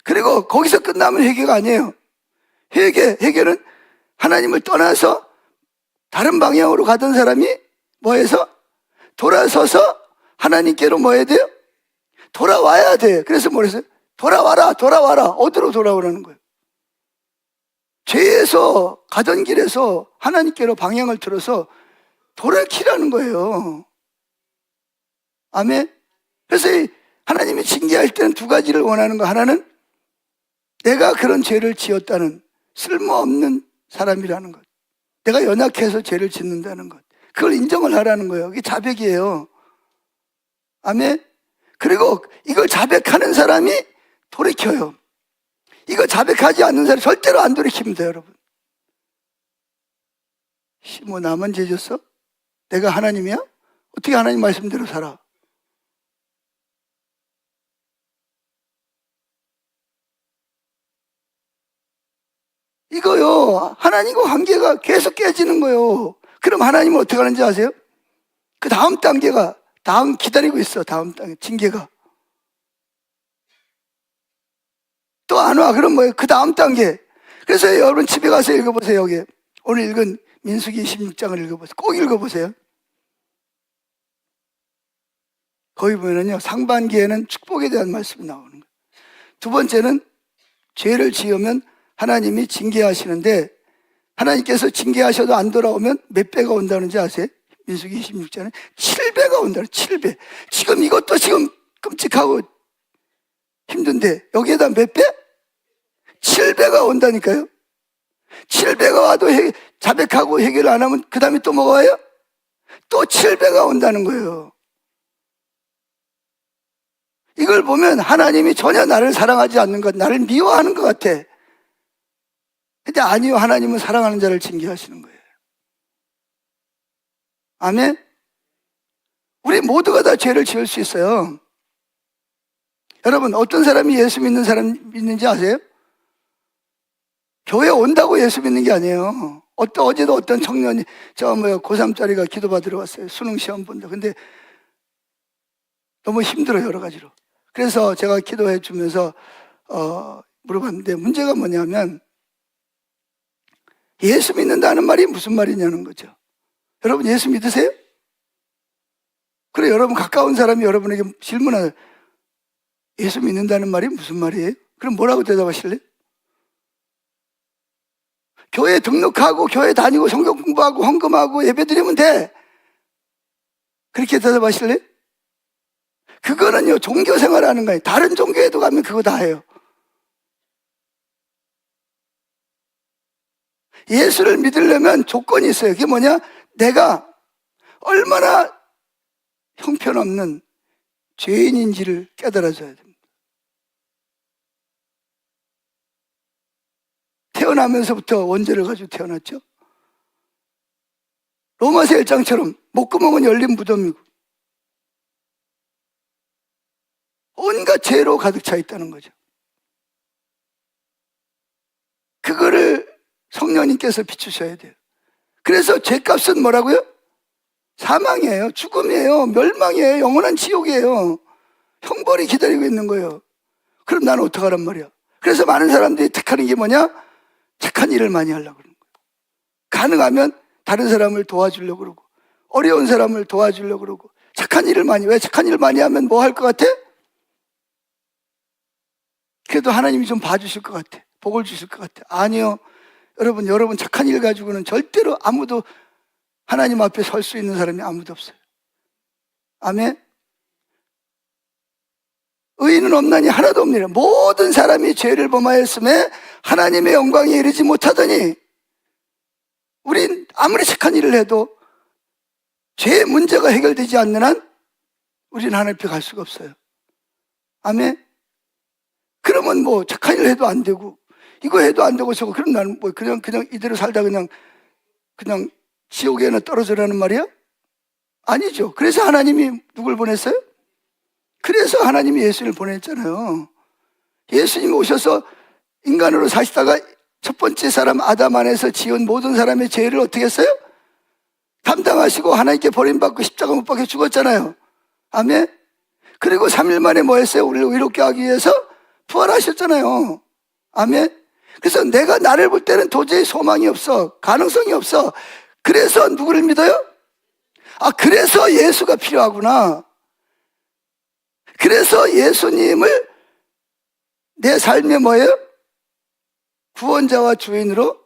A: 그리고 거기서 끝나면 회개가 아니에요. 회개는 하나님을 떠나서 다른 방향으로 가던 사람이 뭐해서? 돌아서서 하나님께로 뭐 해야 돼요? 돌아와야 돼. 그래서 뭐랬어요? 돌아와라. 어디로 돌아오라는 거예요? 죄에서 가던 길에서 하나님께로 방향을 틀어서 돌이키라는 거예요. 아멘? 그래서 하나님이 징계할 때는 두 가지를 원하는 거. 하나는 내가 그런 죄를 지었다는 쓸모없는 사람이라는 것. 내가 연약해서 죄를 짓는다는 것. 그걸 인정을 하라는 거예요. 이게 자백이에요. 아멘? 그리고 이걸 자백하는 사람이 돌이켜요. 이거 자백하지 않는 사람이 절대로 안 돌이킵니다, 여러분. 뭐 나만 죄 졌어? 내가 하나님이야? 어떻게 하나님 말씀대로 살아? 이거요, 하나님과 관계가 계속 깨지는 거예요. 그럼 하나님은 어떻게 하는지 아세요? 그 다음 단계가, 다음 기다리고 있어. 다음 단계, 징계가. 또 안 와. 그럼 뭐예요? 그 다음 단계. 그래서 여러분 집에 가서 읽어보세요. 여기 오늘 읽은 민수기 26장을 읽어보세요. 꼭 읽어보세요. 거기 보면은요, 상반기에는 축복에 대한 말씀이 나오는 거예요. 두 번째는 죄를 지으면 하나님이 징계하시는데, 하나님께서 징계하셔도 안 돌아오면 몇 배가 온다는지 아세요? 민수기 26장에 7배가 온다는, 7배. 지금 이것도 지금 끔찍하고 힘든데 여기에다 몇 배? 7배가 온다니까요. 7배가 와도 자백하고 해결 안 하면 그 다음에 또 뭐가 와요? 또 7배가 온다는 거예요. 이걸 보면 하나님이 전혀 나를 사랑하지 않는 것, 나를 미워하는 것 같아. 근데 아니요, 하나님은 사랑하는 자를 징계하시는 거예요. 아멘? 우리 모두가 다 죄를 지을 수 있어요. 여러분, 어떤 사람이 예수 믿는 사람 있는지 아세요? 교회 온다고 예수 믿는 게 아니에요. 어제도 어떤 청년이 고3짜리가 기도 받으러 왔어요. 수능 시험 본다. 근데 너무 힘들어요, 여러 가지로. 그래서 제가 기도해 주면서 물어봤는데, 문제가 뭐냐면 예수 믿는다는 말이 무슨 말이냐는 거죠. 여러분 예수 믿으세요? 그래, 여러분 가까운 사람이 여러분에게 질문을, 예수 믿는다는 말이 무슨 말이에요? 그럼 뭐라고 대답하실래요? 교회 등록하고 교회 다니고 성경 공부하고 헌금하고 예배드리면 돼. 그렇게 대답하실래요? 그거는요, 종교 생활하는 거예요. 다른 종교에도 가면 그거 다 해요. 예수를 믿으려면 조건이 있어요. 그게 뭐냐? 내가 얼마나 형편없는 죄인인지를 깨달아줘야 됩니다. 태어나면서부터 원죄를 가지고 태어났죠. 로마서 1장처럼 목구멍은 열린 무덤이고 온갖 죄로 가득 차 있다는 거죠. 그거를 성령님께서 비추셔야 돼요. 그래서 죄값은 뭐라고요? 사망이에요. 죽음이에요. 멸망이에요. 영원한 지옥이에요. 형벌이 기다리고 있는 거예요. 그럼 나는 어떡하란 말이야? 그래서 많은 사람들이 택하는 게 뭐냐? 착한 일을 많이 하려고 그러는 거예요. 가능하면 다른 사람을 도와주려고 그러고, 어려운 사람을 도와주려고 그러고, 착한 일을 많이, 왜 착한 일을 많이 하면 뭐 할 것 같아? 그래도 하나님이 좀 봐주실 것 같아. 복을 주실 것 같아. 아니요. 여러분 착한 일 가지고는 절대로 아무도 하나님 앞에 설 수 있는 사람이 아무도 없어요. 아멘. 의인은 없나니 하나도 없느니라. 모든 사람이 죄를 범하였음에 하나님의 영광에 이르지 못하더니, 우린 아무리 착한 일을 해도 죄의 문제가 해결되지 않는 한 우리는 하나님 앞에 갈 수가 없어요. 아멘. 그러면 뭐 착한 일을 해도 안 되고 이거 해도 안 되고 저거, 그럼 나는 뭐 그냥 이대로 살다 그냥 지옥에나 떨어져라는 말이야? 아니죠. 그래서 하나님이 누굴 보냈어요? 그래서 하나님이 예수를 보냈잖아요. 예수님이 오셔서 인간으로 사시다가 첫 번째 사람 아담 안에서 지은 모든 사람의 죄를 어떻게 했어요? 담당하시고 하나님께 버림받고 십자가 못 박혀 죽었잖아요. 아멘. 그리고 3일 만에 뭐 했어요? 우리를 의롭게 하기 위해서 부활하셨잖아요. 아멘. 그래서 내가 나를 볼 때는 도저히 소망이 없어, 가능성이 없어. 그래서 누구를 믿어요? 그래서 예수가 필요하구나. 그래서 예수님을 내 삶의 뭐예요? 구원자와 주인으로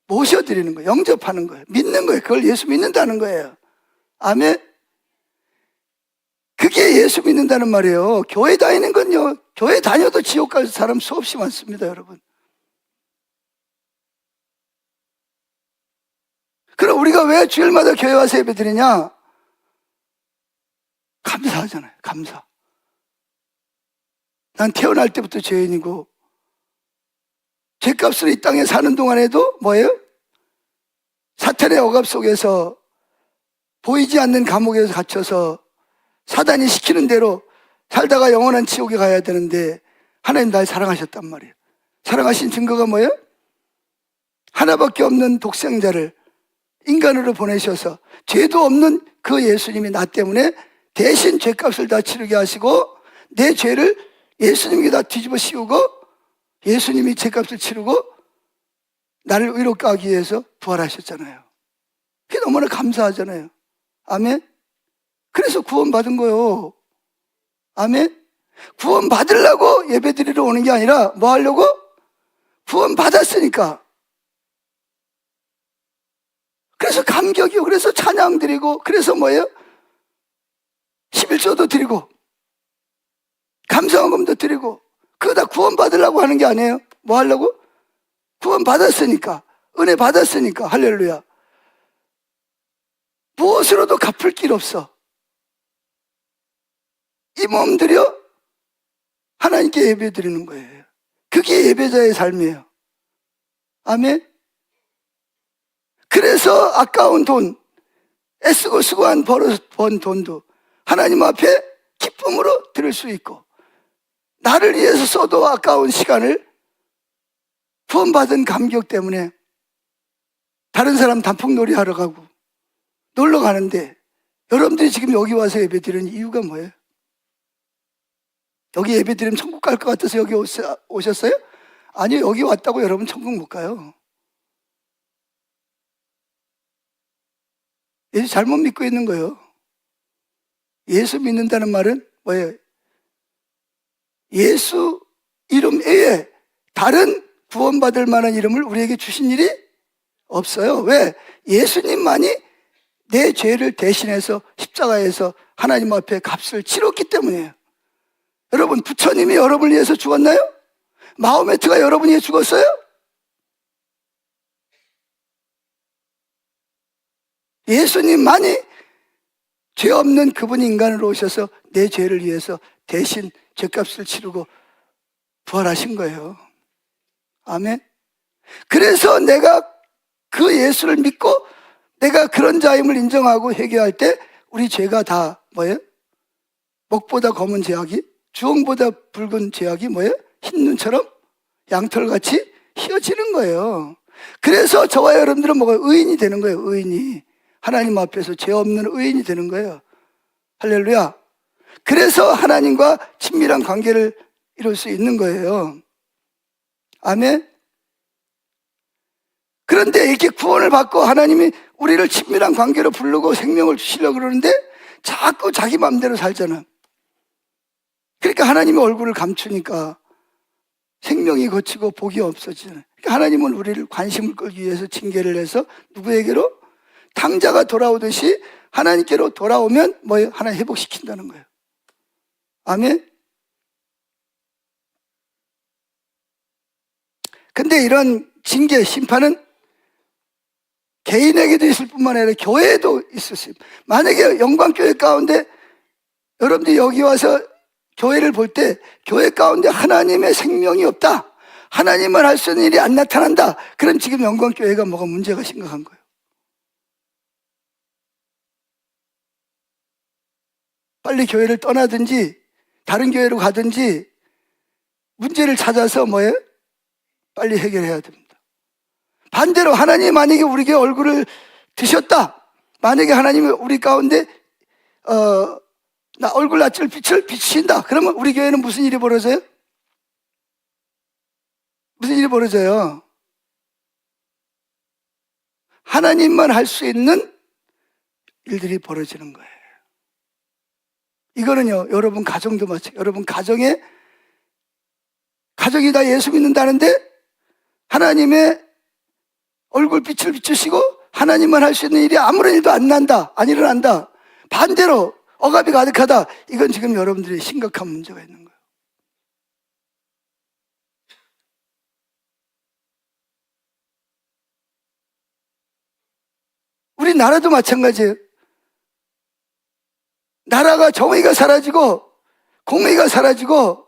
A: 모셔드리는 거예요. 영접하는 거예요. 믿는 거예요. 그걸 예수 믿는다는 거예요. 아멘. 그게 예수 믿는다는 말이에요. 교회 다니는 건요, 교회 다녀도 지옥 갈 사람 수없이 많습니다, 여러분. 그럼 우리가 왜 주일마다 교회 와서 예배 드리냐? 감사하잖아요. 감사. 난 태어날 때부터 죄인이고 죄값으로 이 땅에 사는 동안에도 뭐예요? 사탄의 억압 속에서 보이지 않는 감옥에서 갇혀서 사단이 시키는 대로 살다가 영원한 지옥에 가야 되는데 하나님 날 사랑하셨단 말이에요. 사랑하신 증거가 뭐예요? 하나밖에 없는 독생자를 인간으로 보내셔서 죄도 없는 그 예수님이 나 때문에 대신 죄값을 다 치르게 하시고 내 죄를 예수님께 다 뒤집어 씌우고 예수님이 죄값을 치르고 나를 의롭게 하기 위해서 부활하셨잖아요. 그게 너무나 감사하잖아요. 아멘. 그래서 구원받은 거예요. 아멘. 구원받으려고 예배드리러 오는 게 아니라 뭐 하려고? 구원받았으니까. 그래서 감격이요. 그래서 찬양 드리고, 그래서 뭐예요? 11조도 드리고 감사원금도 드리고, 그거 다 구원받으려고 하는 게 아니에요. 뭐 하려고? 구원받았으니까, 은혜 받았으니까. 할렐루야. 무엇으로도 갚을 길 없어. 이 몸 들여 하나님께 예배 드리는 거예요. 그게 예배자의 삶이에요. 아멘. 그래서 아까운 돈, 애쓰고 수고한 번 돈도 하나님 앞에 기쁨으로 드릴 수 있고, 나를 위해서 써도 아까운 시간을 구원받은 감격 때문에 다른 사람 단풍놀이 하러 가고 놀러 가는데, 여러분들이 지금 여기 와서 예배 드리는 이유가 뭐예요? 여기 예배 드리면 천국 갈 것 같아서 여기 오셨어요? 아니요, 여기 왔다고 여러분 천국 못 가요. 예수 잘못 믿고 있는 거예요. 예수 믿는다는 말은 뭐예요? 예수 이름 외에 다른 구원받을 만한 이름을 우리에게 주신 일이 없어요. 왜? 예수님만이 내 죄를 대신해서 십자가에서 하나님 앞에 값을 치렀기 때문이에요. 여러분, 부처님이 여러분을 위해서 죽었나요? 마호메트가 여러분 위해 죽었어요? 예수님만이 죄 없는 그분이 인간으로 오셔서 내 죄를 위해서 대신 죄값을 치르고 부활하신 거예요. 아멘. 그래서 내가 그 예수를 믿고 내가 그런 자임을 인정하고 회개할 때 우리 죄가 다 뭐예요? 목보다 검은 죄악이, 주홍보다 붉은 죄악이 뭐예요? 흰 눈처럼 양털같이 휘어지는 거예요. 그래서 저와 여러분들은 뭐가 의인이 되는 거예요. 의인이. 하나님 앞에서 죄 없는 의인이 되는 거예요. 할렐루야. 그래서 하나님과 친밀한 관계를 이룰 수 있는 거예요. 아멘. 그런데 이렇게 구원을 받고 하나님이 우리를 친밀한 관계로 부르고 생명을 주시려고 그러는데 자꾸 자기 마음대로 살잖아. 그러니까 하나님의 얼굴을 감추니까 생명이 거치고 복이 없어지잖아요. 그러니까 하나님은 우리를 관심을 끌기 위해서 징계를 해서 누구에게로? 탕자가 돌아오듯이 하나님께로 돌아오면 뭐예요? 하나님 회복시킨다는 거예요. 아멘? 근데 이런 징계, 심판은 개인에게도 있을 뿐만 아니라 교회에도 있었습니다. 만약에 영광교회 가운데 여러분들이 여기 와서 교회를 볼 때 교회 가운데 하나님의 생명이 없다, 하나님만 할 수 있는 일이 안 나타난다, 그럼 지금 영광교회가 뭐가 문제가 심각한 거예요. 빨리 교회를 떠나든지 다른 교회로 가든지 문제를 찾아서 뭐예요? 빨리 해결해야 됩니다. 반대로 하나님 만약에 우리에게 얼굴을 드셨다, 만약에 하나님이 우리 가운데 나 얼굴 낯을 빛을 비추신다, 그러면 우리 교회는 무슨 일이 벌어져요? 무슨 일이 벌어져요? 하나님만 할 수 있는 일들이 벌어지는 거예요. 이거는요, 여러분 가정도 마찬가지예요. 여러분 가정이 다 예수 믿는다는데 하나님의 얼굴 빛을 비추시고 하나님만 할 수 있는 일이 아무런 일도 안 일어난다. 반대로 억압이 가득하다. 이건 지금 여러분들이 심각한 문제가 있는 거예요. 우리 나라도 마찬가지예요. 나라가 정의가 사라지고 공의가 사라지고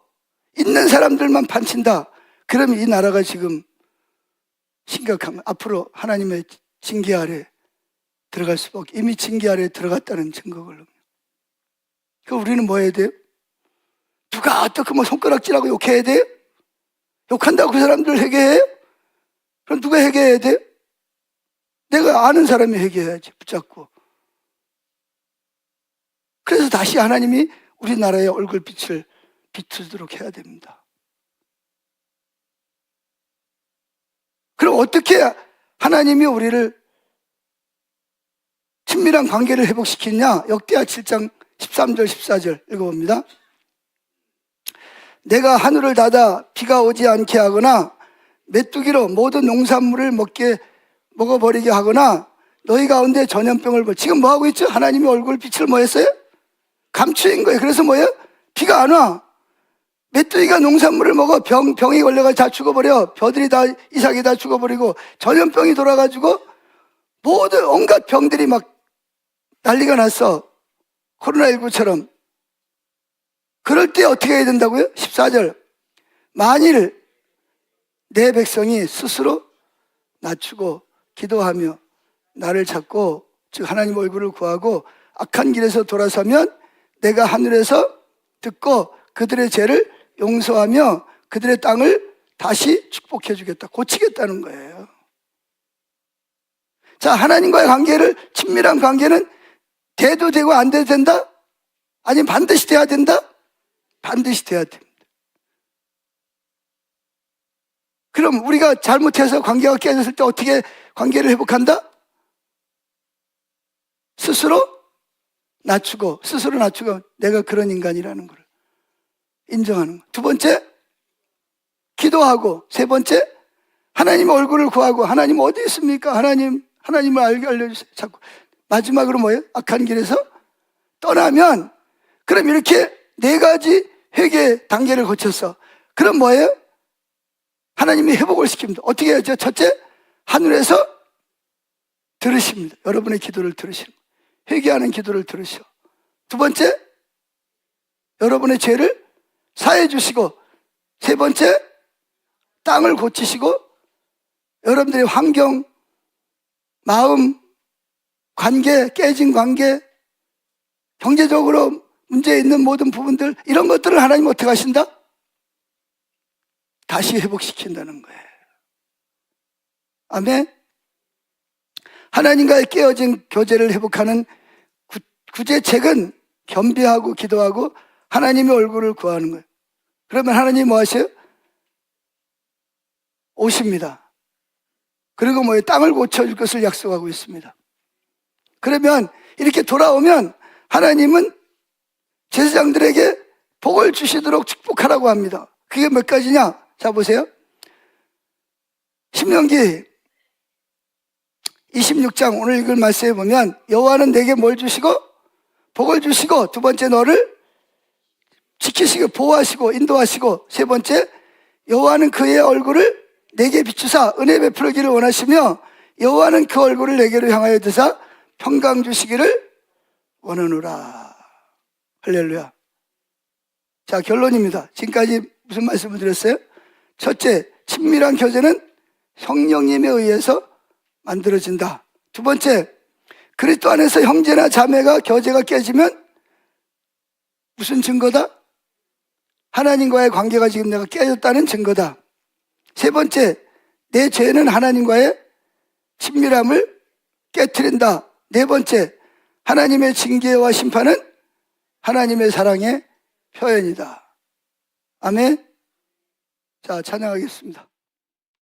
A: 있는 사람들만 판친다. 그러면 이 나라가 지금 심각하면 앞으로 하나님의 징계 아래 들어갈 수밖에, 이미 징계 아래 들어갔다는 증거걸로. 그 우리는 뭐 해야 돼요? 누가 어떻게 뭐 손가락질하고 욕해야 돼요? 욕한다고 그 사람들 회개해요? 그럼 누가 회개해야 돼요? 내가 아는 사람이 회개해야지, 붙잡고. 그래서 다시 하나님이 우리나라의 얼굴빛을 비추도록 해야 됩니다. 그럼 어떻게 하나님이 우리를 친밀한 관계를 회복시키냐? 역대하 7장 13절 14절 읽어봅니다. 내가 하늘을 닫아 비가 오지 않게 하거나 메뚜기로 모든 농산물을 먹어버리게 하거나 너희 가운데 전염병을 지금 뭐하고 있죠? 하나님의 얼굴 빛을 뭐 했어요? 감추인 거예요. 그래서 뭐예요? 비가 안 와. 메뚜기가 농산물을 먹어 병이 걸려가 다 죽어버려. 벼들이 다, 이삭이 다 죽어버리고 전염병이 돌아가지고 모든 온갖 병들이 막 난리가 났어. 코로나19처럼. 그럴 때 어떻게 해야 된다고요? 14절. 만일 내 백성이 스스로 낮추고 기도하며 나를 찾고, 즉 하나님 얼굴을 구하고 악한 길에서 돌아서면 내가 하늘에서 듣고 그들의 죄를 용서하며 그들의 땅을 다시 축복해 주겠다, 고치겠다는 거예요. 자, 하나님과의 관계를, 친밀한 관계는 돼도 되고 안 돼도 된다? 아니면 반드시 돼야 된다? 반드시 돼야 됩니다. 그럼 우리가 잘못해서 관계가 깨졌을 때 어떻게 관계를 회복한다? 스스로 낮추고 내가 그런 인간이라는 걸 인정하는 거. 두 번째, 기도하고. 세 번째, 하나님의 얼굴을 구하고. 하나님 어디 있습니까? 하나님을 알려주세요. 자꾸. 마지막으로 뭐예요? 악한 길에서 떠나면, 그럼 이렇게 네 가지 회개 단계를 거쳤어. 그럼 뭐예요? 하나님이 회복을 시킵니다. 어떻게 해야죠? 첫째, 하늘에서 들으십니다. 여러분의 기도를 들으시는, 회개하는 기도를 들으시오. 두 번째, 여러분의 죄를 사해 주시고. 세 번째, 땅을 고치시고 여러분들의 환경, 마음, 관계, 깨진 관계, 경제적으로 문제 있는 모든 부분들, 이런 것들을 하나님 어떻게 하신다? 다시 회복시킨다는 거예요. 아멘. 하나님과의 깨어진 교제를 회복하는 구제책은 겸비하고 기도하고 하나님의 얼굴을 구하는 거예요. 그러면 하나님이 뭐 하세요? 오십니다. 그리고 뭐예요? 땅을 고쳐줄 것을 약속하고 있습니다. 그러면 이렇게 돌아오면 하나님은 제사장들에게 복을 주시도록 축복하라고 합니다. 그게 몇 가지냐? 자, 보세요. 신명기 26장 오늘 읽을 말씀에 보면 여호와는 내게 뭘 주시고? 복을 주시고, 두 번째 너를 지키시고 보호하시고 인도하시고, 세 번째 여호와는 그의 얼굴을 내게 비추사 은혜 베풀기를 원하시며 여호와는 그 얼굴을 내게로 향하여 드사 평강 주시기를 원하노라. 할렐루야. 자, 결론입니다. 지금까지 무슨 말씀을 드렸어요? 첫째, 친밀한 교제는 성령님에 의해서 만들어진다. 두 번째, 그리스도 안에서 형제나 자매가 교제가 깨지면 무슨 증거다? 하나님과의 관계가 지금 내가 깨졌다는 증거다. 세 번째, 내 죄는 하나님과의 친밀함을 깨트린다. 네 번째, 하나님의 징계와 심판은 하나님의 사랑의 표현이다. 아멘. 자, 찬양하겠습니다.